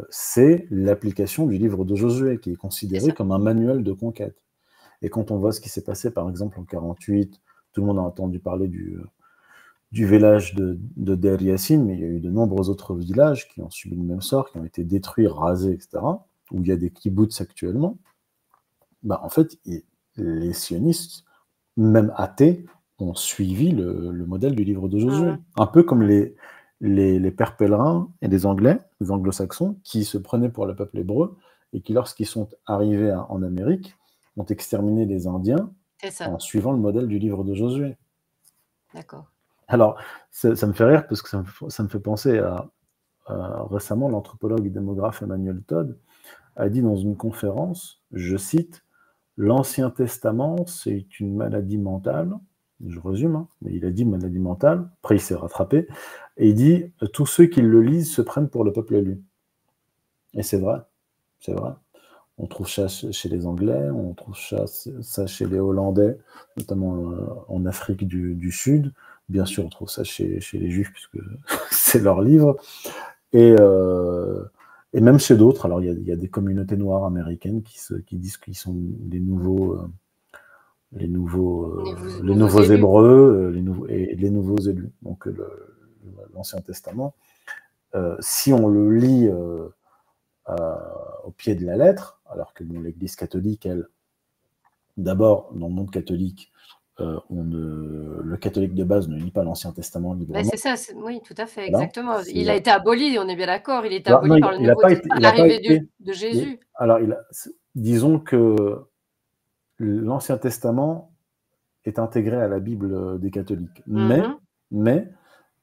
c'est l'application du livre de Josué, qui est considéré comme un manuel de conquête. Et quand on voit ce qui s'est passé, par exemple, en 1948, tout le monde a entendu parler du village de Deir Yassin, mais il y a eu de nombreux autres villages qui ont subi le même sort, qui ont été détruits, rasés, etc., où il y a des kibboutz actuellement. En fait, les sionistes, même athées, ont suivi le modèle du livre de Josué. Un peu comme les pères pèlerins et les Anglais, les anglo-saxons, qui se prenaient pour le peuple hébreu et qui, lorsqu'ils sont arrivés en Amérique, ont exterminé les Indiens en suivant le modèle du livre de Josué. D'accord. Alors, ça me fait rire parce que ça me fait penser à récemment, l'anthropologue et démographe Emmanuel Todd a dit dans une conférence, je cite, « L'Ancien Testament, c'est une maladie mentale », je résume, mais il a dit maladie mentale, après il s'est rattrapé, et il dit « Tous ceux qui le lisent se prennent pour le peuple élu ». Et c'est vrai, c'est vrai. On trouve ça chez les Anglais, on trouve ça chez les Hollandais, notamment en Afrique du Sud. Bien sûr, on trouve ça chez les Juifs, puisque c'est leur livre. Et même chez d'autres. Alors, il y a des communautés noires américaines qui disent qu'ils sont les nouveaux Hébreux, les nouveaux élus. Donc, l'Ancien Testament, si on le lit au pied de la lettre, alors que l'Église catholique, elle, d'abord, dans le monde catholique, le catholique de base ne lit pas l'Ancien Testament librement. C'est ça, oui, tout à fait, voilà. Exactement. Il a été aboli, on est bien d'accord, il a été aboli par l'arrivée de Jésus. Alors, disons que l'Ancien Testament est intégré à la Bible des catholiques. Mais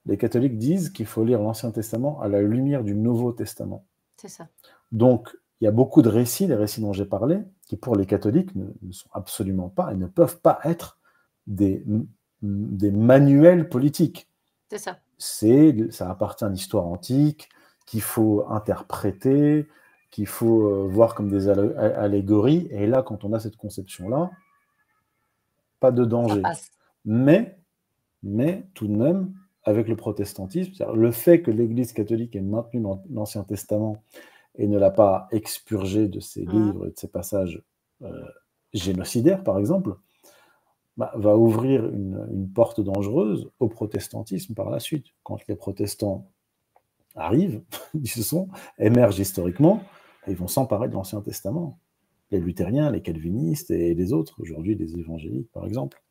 les catholiques disent qu'il faut lire l'Ancien Testament à la lumière du Nouveau Testament. C'est ça. Donc, il y a beaucoup de récits, les récits dont j'ai parlé, qui pour les catholiques ne sont absolument pas et ne peuvent pas être des manuels politiques. C'est ça. Ça appartient à l'histoire antique, qu'il faut interpréter, qu'il faut voir comme des allégories. Et là, quand on a cette conception-là, pas de danger. Mais tout de même, avec le protestantisme, le fait que l'Église catholique ait maintenu l'Ancien Testament et ne l'a pas expurgé de ses livres et de ses passages génocidaires, par exemple, va ouvrir une porte dangereuse au protestantisme par la suite. Quand les protestants arrivent, émergent historiquement, ils vont s'emparer de l'Ancien Testament. Les luthériens, les calvinistes et les autres, aujourd'hui les évangéliques, par exemple.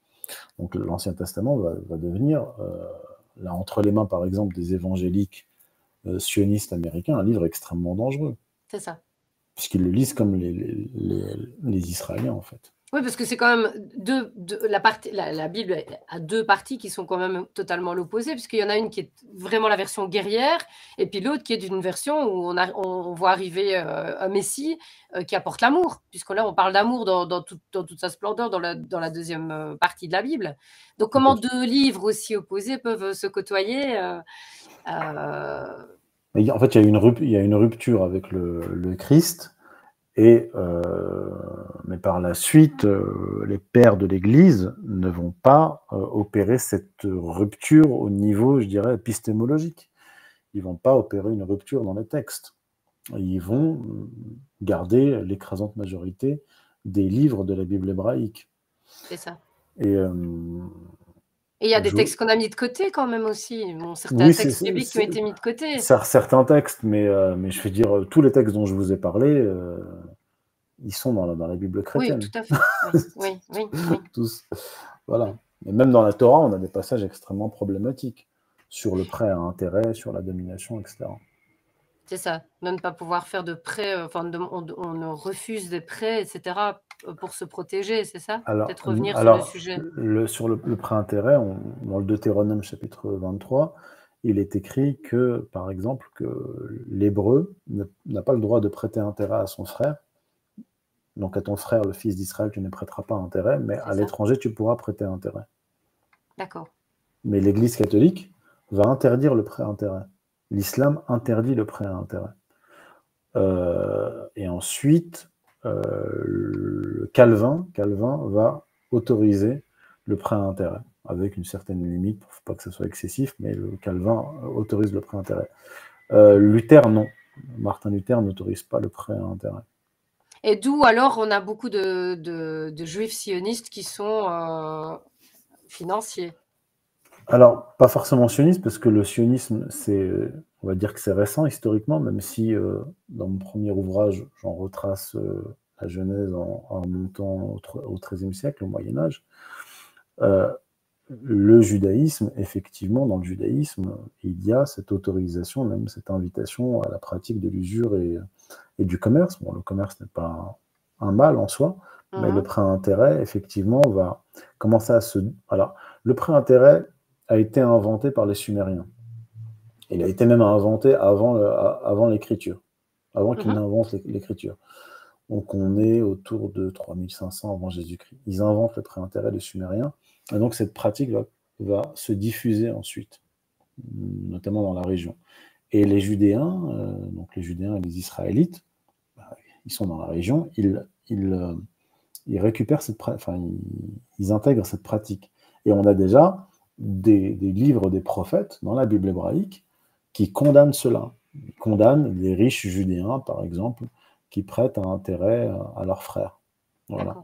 Donc l'Ancien Testament va devenir, là, entre les mains, par exemple, des évangéliques sionistes américains, un livre extrêmement dangereux. C'est ça. Puisqu'ils le lisent comme les Israéliens, en fait. Oui, parce que c'est quand même la Bible a deux parties qui sont quand même totalement l'opposé, puisqu'il y en a une qui est vraiment la version guerrière, et puis l'autre qui est d'une version où on voit arriver un Messie qui apporte l'amour, puisque là on parle d'amour dans toute sa splendeur dans la deuxième partie de la Bible. Donc Tout à comment fait. deux livres aussi opposés peuvent se côtoyer euh, En fait, il y a une rupture avec le Christ, mais par la suite, les pères de l'Église ne vont pas opérer cette rupture au niveau, je dirais, épistémologique. Ils ne vont pas opérer une rupture dans les textes. Ils vont garder l'écrasante majorité des livres de la Bible hébraïque. C'est ça. Et Et il y a des je... textes qu'on a mis de côté quand même aussi. Bon, certains oui, textes bibliques qui ont été mis de côté. certains textes, mais je veux dire, tous les textes dont je vous ai parlé, ils sont dans la Bible Oui, tout chrétienne. à fait. Oui, oui, oui, oui. Tous. Voilà. Et même dans la Torah, on a des passages extrêmement problématiques sur le prêt à intérêt, sur la domination, etc. C'est ça. De ne pas pouvoir faire de prêts, on refuse des prêts, etc., pour se protéger, c'est ça? Peut-être revenir sur le sujet. Sur le prêt à intérêt, dans le Deutéronome chapitre 23, il est écrit que, par exemple, que l'hébreu n'a pas le droit de prêter intérêt à son frère. Donc à ton frère, le fils d'Israël, tu ne prêteras pas intérêt, mais C'est à ça? l'étranger, tu pourras prêter intérêt. D'accord. Mais l'Église catholique va interdire le prêt à intérêt. L'islam interdit le prêt à intérêt. Et ensuite, Calvin va autoriser le prêt à intérêt, avec une certaine limite, pour pas que ce soit excessif, mais le Calvin autorise le prêt à intérêt. Luther, non. Martin Luther n'autorise pas le prêt à intérêt. Et d'où alors on a beaucoup de juifs sionistes qui sont financiers. Alors, pas forcément sioniste, parce que le sionisme, on va dire que c'est récent historiquement, même si dans mon premier ouvrage, j'en retrace la Genèse en montant au XIIIe siècle, au Moyen Âge. Le judaïsme, effectivement, dans le judaïsme, il y a cette autorisation, même cette invitation à la pratique de l'usure et du commerce. Bon, le commerce n'est pas un mal en soi, mais le prêt à intérêt, effectivement, va commencer à se... Alors, le prêt à intérêt a été inventé par les Sumériens. Il a été même inventé avant l'écriture, avant qu'ils n'inventent l'écriture. Donc, on est autour de 3500 avant Jésus-Christ. Ils inventent le prêt à intérêt, les Sumériens. Et donc, cette pratique va se diffuser ensuite, notamment dans la région. Et les Judéens, donc les Judéens et les Israélites, ils sont dans la région, ils récupèrent ils intègrent cette pratique. Et on a déjà des livres des prophètes dans la Bible hébraïque qui condamnent cela. Ils condamnent les riches Judéens, par exemple, qui prêtent un intérêt à leurs frères. Voilà.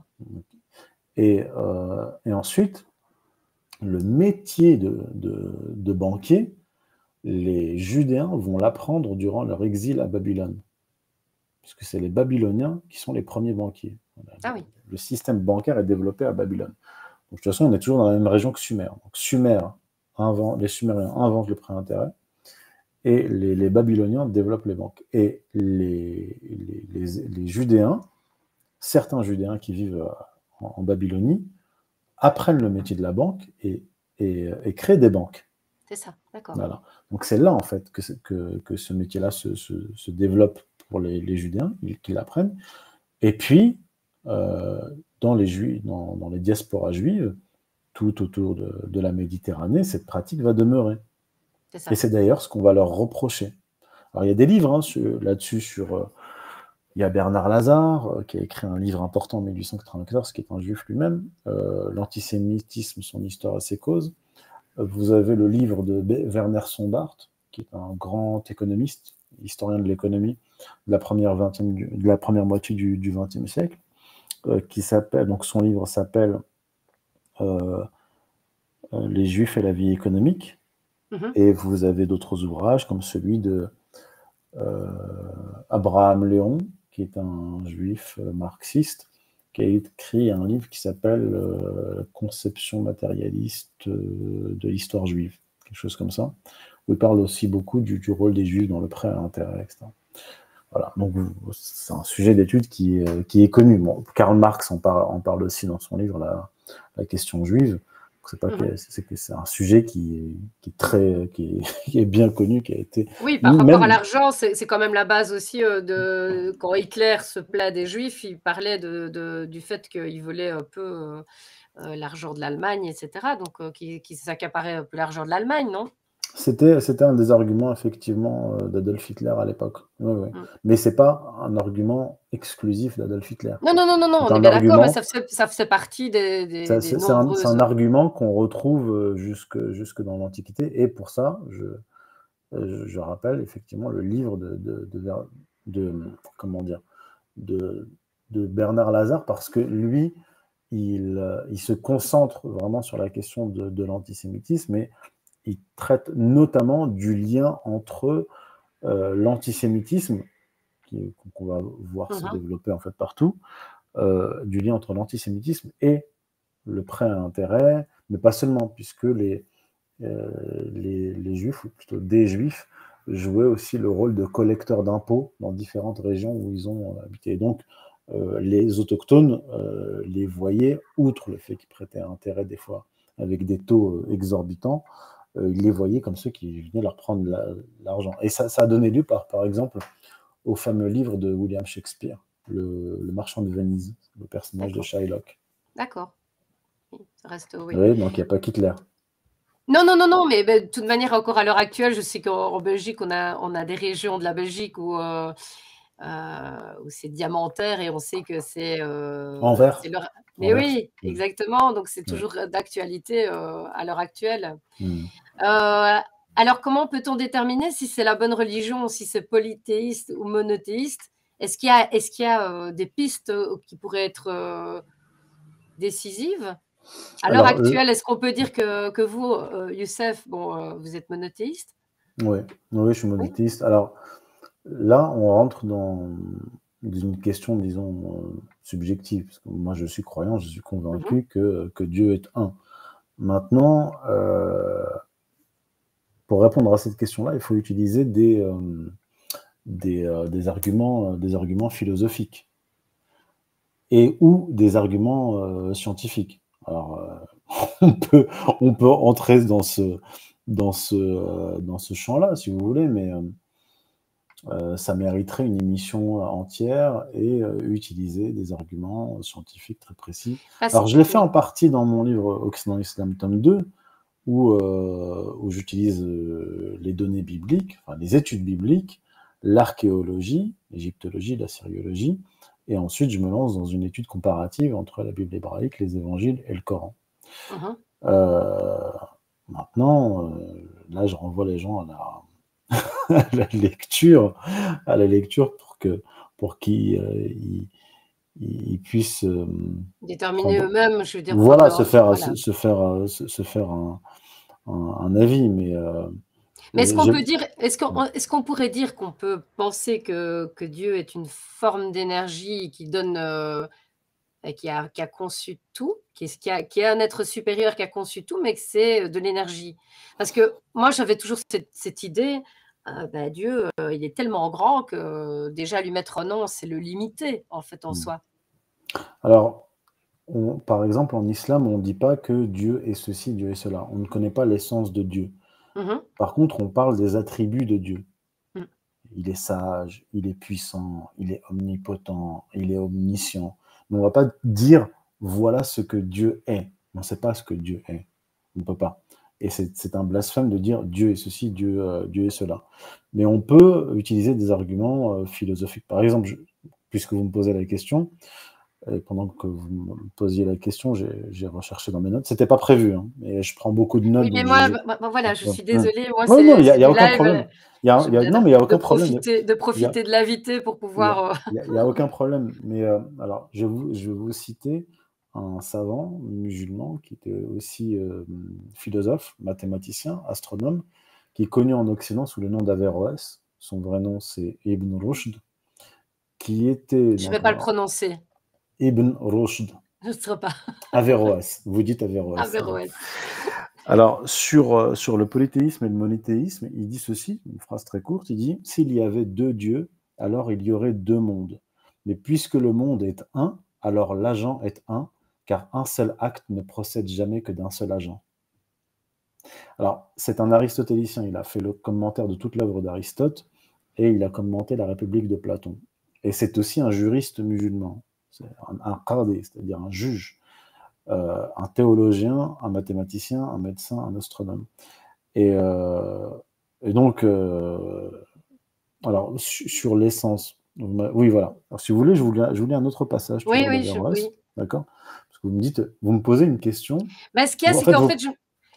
Et ensuite, le métier de banquier, les Judéens vont l'apprendre durant leur exil à Babylone. Puisque c'est les Babyloniens qui sont les premiers banquiers. Ah oui. Le système bancaire est développé à Babylone. Donc, de toute façon, on est toujours dans la même région que Sumer. Donc, les Sumériens inventent le prêt à intérêt et les Babyloniens développent les banques. Et les Judéens, certains Judéens qui vivent en Babylonie, apprennent le métier de la banque et créent des banques. C'est ça, d'accord. Voilà. Donc c'est là en fait que ce métier-là se développe pour les Judéens, qu'ils l'apprennent. Et puis, dans les diasporas juives, tout autour de la Méditerranée, cette pratique va demeurer. Et c'est d'ailleurs ce qu'on va leur reprocher. Alors il y a des livres là-dessus il y a Bernard Lazare, qui a écrit un livre important en 1894, qui est un juif lui-même, L'antisémitisme, son histoire et ses causes. Vous avez le livre de Werner Sombart, qui est un grand économiste, historien de l'économie de la première moitié du XXe siècle, qui s'appelle, donc son livre s'appelle Les Juifs et la vie économique. Et vous avez d'autres ouvrages comme celui de Abraham Léon, qui est un juif marxiste, qui a écrit un livre qui s'appelle Conception matérialiste de l'histoire juive, quelque chose comme ça, où il parle aussi beaucoup du rôle des juifs dans le prêt à intérêt, etc. Voilà, donc c'est un sujet d'étude qui est connu. Bon, Karl Marx en parle aussi dans son livre La question juive. C'est pas que c'est un sujet qui est bien connu, qui a été Oui, par rapport à même. l'argent, c'est quand même la base aussi de quand Hitler se plaint des Juifs, il parlait du fait qu'il volait un peu l'argent de l'Allemagne, etc. Donc, qui s'accaparait un peu l'argent de l'Allemagne, non? C'était un des arguments effectivement d'Adolf Hitler à l'époque. Oui, oui. Mm. Mais c'est pas un argument exclusif d'Adolf Hitler. Non, non, non, non, non, C'est on est un bien d'accord, mais argument. ça faisait partie des C'est un nombreuses. argument qu'on retrouve jusque dans l'Antiquité. Et pour ça, je rappelle effectivement le livre comment dire, de, de Bernard Lazare, parce que lui, il se concentre vraiment sur la question de l'antisémitisme, et il traite notamment du lien entre l'antisémitisme, qu'on va voir se développer en fait partout, du lien entre l'antisémitisme et le prêt à intérêt, mais pas seulement, puisque les juifs, ou plutôt des juifs, jouaient aussi le rôle de collecteurs d'impôts dans différentes régions où ils ont habité. Et donc, les autochtones les voyaient, outre le fait qu'ils prêtaient un intérêt des fois avec des taux exorbitants, ils les voyaient comme ceux qui venaient leur prendre l'argent. Et ça a donné lieu, par exemple, au fameux livre de William Shakespeare, le Marchand de Venise, le personnage de Shylock. D'accord. Ça reste, oui. Oui, donc il n'y a pas qu'Hitler. Non, non, non, non, mais de toute manière, encore à l'heure actuelle, je sais qu'en Belgique, on a des régions de la Belgique où c'est diamantaire et on sait que c'est Anvers. leur. Mais oui, exactement. Donc, c'est toujours d'actualité à l'heure actuelle. Alors, comment peut-on déterminer si c'est la bonne religion, si c'est polythéiste ou monothéiste? Est-ce qu'il y a des pistes qui pourraient être décisives? À l'heure actuelle, est-ce qu'on peut dire que vous, Youssef, vous êtes monothéiste? Oui, je suis monothéiste. Alors là, on rentre dans une question, disons, subjective. Parce que moi, je suis croyant, je suis convaincu que Dieu est un. Maintenant, pour répondre à cette question-là, il faut utiliser des arguments philosophiques et ou des arguments scientifiques. Alors, on peut entrer dans ce champ-là, si vous voulez, mais ça mériterait une émission entière et utiliser des arguments scientifiques très précis. Alors, je l'ai fait en partie dans mon livre Occident Islam, tome 2, où j'utilise les données bibliques, enfin, les études bibliques, l'archéologie, l'égyptologie, la syriologie, et ensuite je me lance dans une étude comparative entre la Bible hébraïque, les évangiles et le Coran. Maintenant, là, je renvoie les gens à la lecture pour qu'ils puissent déterminer eux-mêmes, je veux dire. Voilà, se faire un avis, mais est-ce qu'on peut dire, est-ce qu'on pourrait dire qu'on peut penser que Dieu est une forme d'énergie qui donne, qui a conçu tout, qui est un être supérieur qui a conçu tout, mais que c'est de l'énergie? Parce que moi, j'avais toujours cette idée, Dieu, il est tellement grand que déjà lui mettre un nom, c'est le limiter en fait en soi. Alors, par exemple, en islam, on ne dit pas que Dieu est ceci, Dieu est cela. On ne connaît pas l'essence de Dieu. Par contre, on parle des attributs de Dieu. Il est sage, il est puissant, il est omnipotent, il est omniscient. Mais on ne va pas dire voilà ce que Dieu est. On ne sait pas ce que Dieu est. On ne peut pas. Et c'est un blasphème de dire Dieu est ceci, Dieu est cela. Mais on peut utiliser des arguments philosophiques. Par exemple, puisque vous me posez la question, et pendant que vous me posiez la question, j'ai recherché dans mes notes. C'était pas prévu, hein, mais je prends beaucoup de notes. Oui, mais moi, voilà, je suis désolée. Moi, non, il n'y a aucun live, problème. Non, mais il n'y a aucun problème. De profiter de l'invité pour pouvoir. Il n'y a aucun problème. Mais alors, je vais vous citer un savant musulman qui était aussi philosophe, mathématicien, astronome, qui est connu en Occident sous le nom d'Averroès. Son vrai nom, c'est Ibn Rushd, qui était. Je ne vais pas le prononcer. Ibn Rushd. Je ne serai pas. Averroès. Vous dites Averroès. Averroès. Alors, sur le polythéisme et le monothéisme, il dit ceci, une phrase très courte, il dit « S'il y avait deux dieux, alors il y aurait deux mondes. Mais puisque le monde est un, alors l'agent est un, car un seul acte ne procède jamais que d'un seul agent. Alors, c'est un aristotélicien, il a fait le commentaire de toute l'œuvre d'Aristote, et il a commenté la République de Platon. Et c'est aussi un juriste musulman, c'est un qadi, c'est-à-dire un juge, un théologien, un mathématicien, un médecin, un astronome. Et, donc, alors, sur l'essence, oui, voilà. Alors, si vous voulez, je vous lis un autre passage, Oui, toujours d'Averroès, oui. d'accord? Parce que vous me dites, vous me posez une question. Ce qu'il y a, En c'est fait, qu'en vous, fait,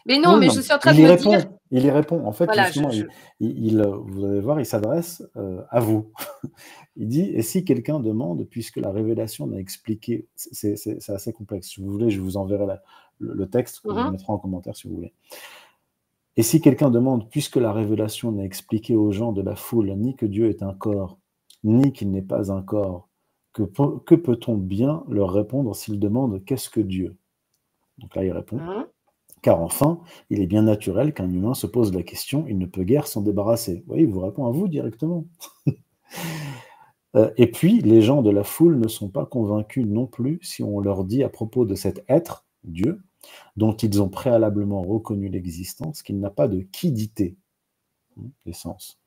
mais non, oui, mais non, je suis en train il de y me dire, répond. Il y répond. En fait, voilà, justement, vous allez voir, il s'adresse à vous. Il dit, et si quelqu'un demande, puisque la révélation n'a expliqué, c'est assez complexe. Si vous voulez, je vous enverrai le texte que je mettrai en commentaire si vous voulez. Et si quelqu'un demande, puisque la révélation n'a expliqué aux gens de la foule ni que Dieu est un corps, ni qu'il n'est pas un corps, que peut-on bien leur répondre s'ils demandent qu'est-ce que Dieu? Donc là, il répond, car enfin, il est bien naturel qu'un humain se pose la question, il ne peut guère s'en débarrasser. Vous voyez, il vous répond à vous directement. Et puis, les gens de la foule ne sont pas convaincus non plus si on leur dit à propos de cet être, Dieu, dont ils ont préalablement reconnu l'existence, qu'il n'a pas de quiddité, d'essence,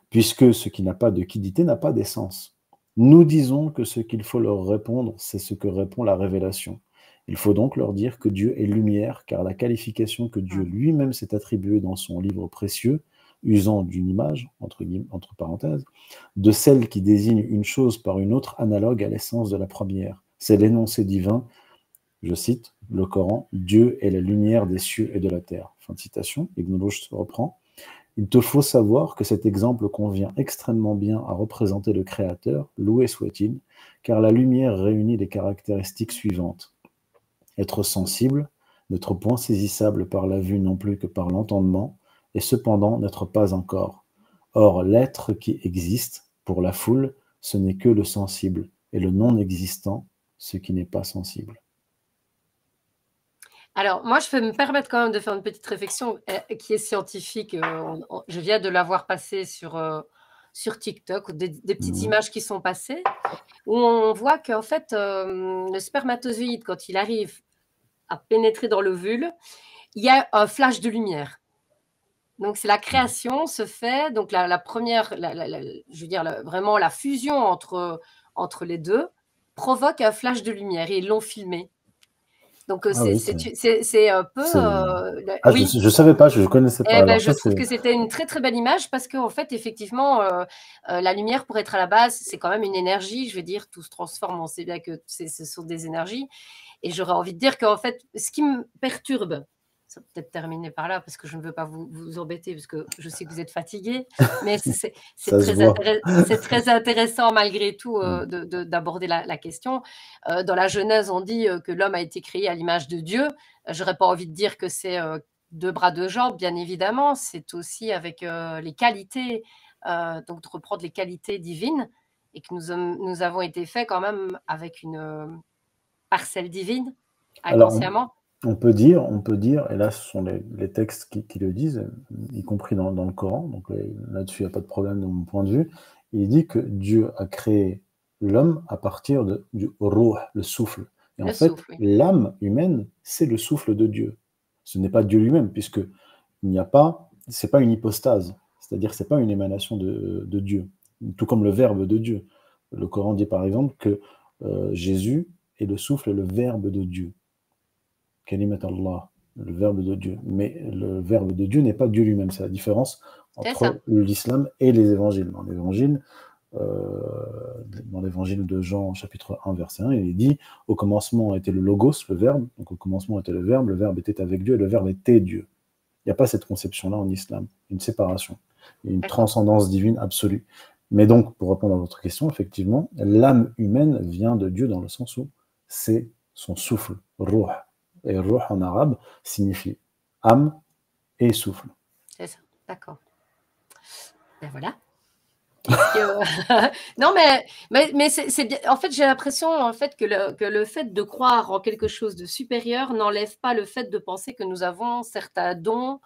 puisque ce qui n'a pas de quiddité n'a pas d'essence. Nous disons que ce qu'il faut leur répondre, c'est ce que répond la révélation. Il faut donc leur dire que Dieu est lumière, car la qualification que Dieu lui-même s'est attribuée dans son livre précieux, usant d'une image, entre parenthèses, de celle qui désigne une chose par une autre analogue à l'essence de la première. C'est l'énoncé divin, je cite le Coran, Dieu est la lumière des cieux et de la terre. Fin de citation, Ibn Rushd reprend. Il te faut savoir que cet exemple convient extrêmement bien à représenter le Créateur, loué soit-il, car la lumière réunit les caractéristiques suivantes. Être sensible, n'être point saisissable par la vue non plus que par l'entendement, et cependant n'être pas un corps. Or, l'être qui existe, pour la foule, ce n'est que le sensible, et le non-existant, ce qui n'est pas sensible. Alors, moi, je peux me permettre quand même de faire une petite réflexion qui est scientifique. Je viens de la voir passer sur TikTok, des petites images qui sont passées, où on voit qu'en fait, le spermatozoïde, quand il arrive à pénétrer dans l'ovule, il y a un flash de lumière. Donc, c'est la création se fait, donc la première, je veux dire, vraiment la fusion entre les deux provoque un flash de lumière et ils l'ont filmé. Donc, c'est un peu. Oui. Je ne savais pas, je ne connaissais pas. Alors, je trouve que c'était une très très belle image parce qu'en fait, effectivement, la lumière, pour être à la base, c'est quand même une énergie. Je veux dire, tout se transforme. On sait bien que ce sont des énergies. Et j'aurais envie de dire qu'en fait, ce qui me perturbe, ça peut être terminé par là parce que je ne veux pas vous embêter parce que je sais que vous êtes fatigué, mais c'est très intéressant malgré tout d'aborder la question. Dans la Genèse, on dit que l'homme a été créé à l'image de Dieu. J'aurais pas envie de dire que c'est deux bras, deux jambes, bien évidemment. C'est aussi avec les qualités, donc de reprendre les qualités divines et que nous avons été faits quand même avec une parcelle divine, inconsciemment. On peut dire, et là ce sont les textes qui le disent, y compris dans le Coran, donc là-dessus il n'y a pas de problème de mon point de vue, il dit que Dieu a créé l'homme à partir du ruh, le souffle. Et en fait, l'âme humaine, c'est le souffle de Dieu. Ce n'est pas Dieu lui-même, puisque c'est pas une hypostase, c'est-à-dire c'est pas une émanation de Dieu, tout comme le verbe de Dieu. Le Coran dit par exemple que Jésus est le souffle et le verbe de Dieu. Kalimat Allah, le verbe de Dieu. Mais le verbe de Dieu n'est pas Dieu lui-même. C'est la différence entre l'islam et les évangiles. Dans l'évangile de Jean, chapitre 1, verset 1, il est dit « Au commencement était le logos, le verbe. Donc au commencement était le verbe était avec Dieu, et le verbe était Dieu. » Il n'y a pas cette conception-là en islam, une séparation, une transcendance divine absolue. Mais donc, pour répondre à votre question, effectivement, l'âme humaine vient de Dieu dans le sens où c'est son souffle, ruh. Et ruh en arabe signifie âme et souffle. C'est ça, d'accord. Ben voilà. Non, mais c'est bien. En fait, j'ai l'impression en fait, que le fait de croire en quelque chose de supérieur n'enlève pas le fait de penser que nous avons certains dons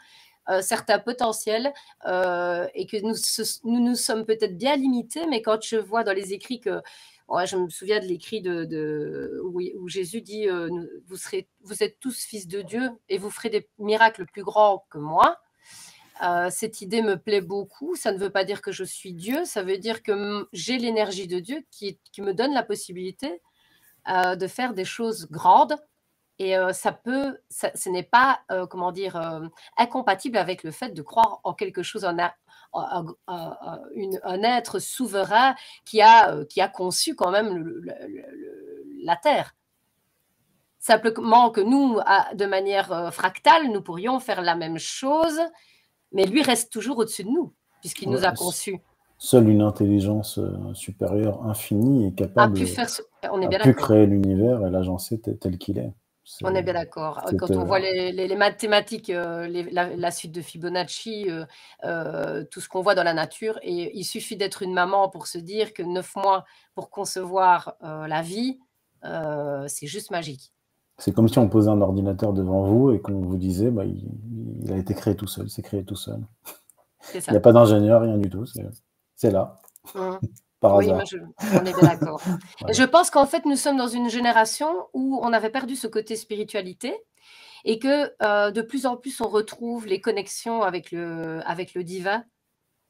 certains potentiels et que nous sommes peut-être bien limités, mais quand je vois dans les écrits que ouais, je me souviens de l'écrit où Jésus dit vous êtes tous fils de Dieu et vous ferez des miracles plus grands que moi. Cette idée me plaît beaucoup. Ça ne veut pas dire que je suis Dieu, ça veut dire que j'ai l'énergie de Dieu qui me donne la possibilité de faire des choses grandes. Et ce n'est pas, comment dire, incompatible avec le fait de croire en quelque chose, un être souverain qui a conçu quand même la Terre. Simplement que nous, de manière fractale, nous pourrions faire la même chose, mais lui reste toujours au-dessus de nous, puisqu'il nous a conçus. Seule une intelligence supérieure infinie est capable de créer l'univers et l'agencer tel qu'il est. On est bien d'accord. Quand on voit les mathématiques, la suite de Fibonacci, tout ce qu'on voit dans la nature, et il suffit d'être une maman pour se dire que 9 mois pour concevoir la vie, c'est juste magique. C'est comme si on posait un ordinateur devant vous et qu'on vous disait bah, il a été créé tout seul, c'est créé tout seul. Il n'y a pas d'ingénieur, rien du tout, c'est là. Par oui, hasard. on est bien d'accord. Voilà. Je pense qu'en fait, nous sommes dans une génération où on avait perdu ce côté spiritualité et que de plus en plus, on retrouve les connexions avec le divin.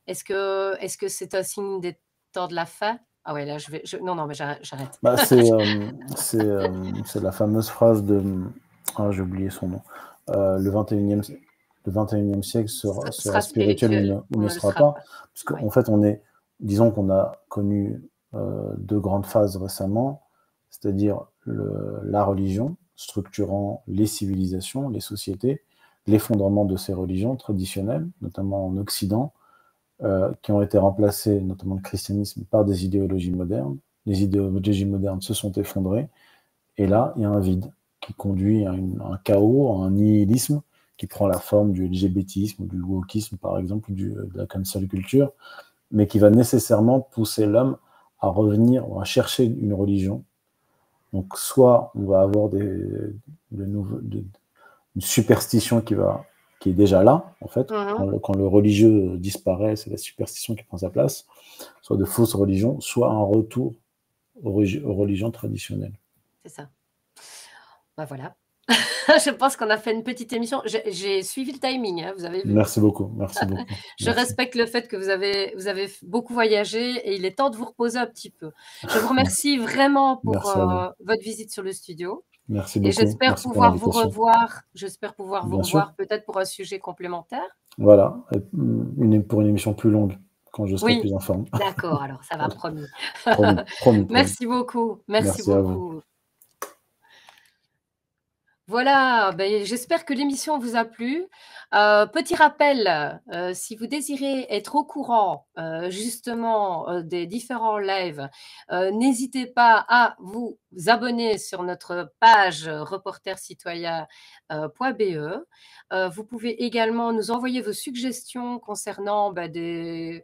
Est-ce que c'est un signe des temps de la fin? Ah ouais, là, non, mais j'arrête. Bah, c'est la fameuse phrase de... Ah, j'ai oublié son nom. Le 21e siècle sera spirituel ou ne sera pas. Parce qu'en fait, disons qu'on a connu deux grandes phases récemment, c'est-à-dire la religion, structurant les civilisations, les sociétés, l'effondrement de ces religions traditionnelles, notamment en Occident, qui ont été remplacées, notamment le christianisme, par des idéologies modernes. Les idéologies modernes se sont effondrées, et là, il y a un vide qui conduit à un chaos, à un nihilisme qui prend la forme du LGBTisme, du wokisme, par exemple, ou de la cancel culture, mais qui va nécessairement pousser l'homme à revenir, ou à chercher une religion. Donc, soit on va avoir une superstition qui est déjà là, en fait. Quand le religieux disparaît, c'est la superstition qui prend sa place, soit de fausses religions, soit un retour aux religions traditionnelles. C'est ça. Ben voilà. Je pense qu'on a fait une petite émission. J'ai suivi le timing, hein, vous avez vu. Merci beaucoup, merci beaucoup. Je respecte le fait que vous avez beaucoup voyagé et il est temps de vous reposer un petit peu. Je vous remercie vraiment pour votre visite sur le studio. Merci beaucoup. Et j'espère pouvoir vous revoir. J'espère pouvoir vous revoir peut-être pour un sujet complémentaire. Voilà, pour une émission plus longue, quand je serai plus en forme. D'accord, alors ça va, promis. Promis. Merci beaucoup. Merci beaucoup. À vous. Voilà, j'espère que l'émission vous a plu. Petit rappel, si vous désirez être au courant justement des différents lives, n'hésitez pas à vous abonner sur notre page reportercitoyen.be. Vous pouvez également nous envoyer vos suggestions concernant des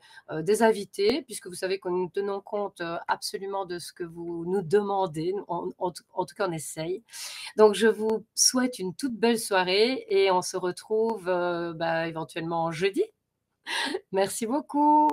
invités, puisque vous savez que nous tenons compte absolument de ce que vous nous demandez. En tout cas, on essaye. Donc, je vous souhaite une toute belle soirée et on se retrouve éventuellement jeudi. Merci beaucoup.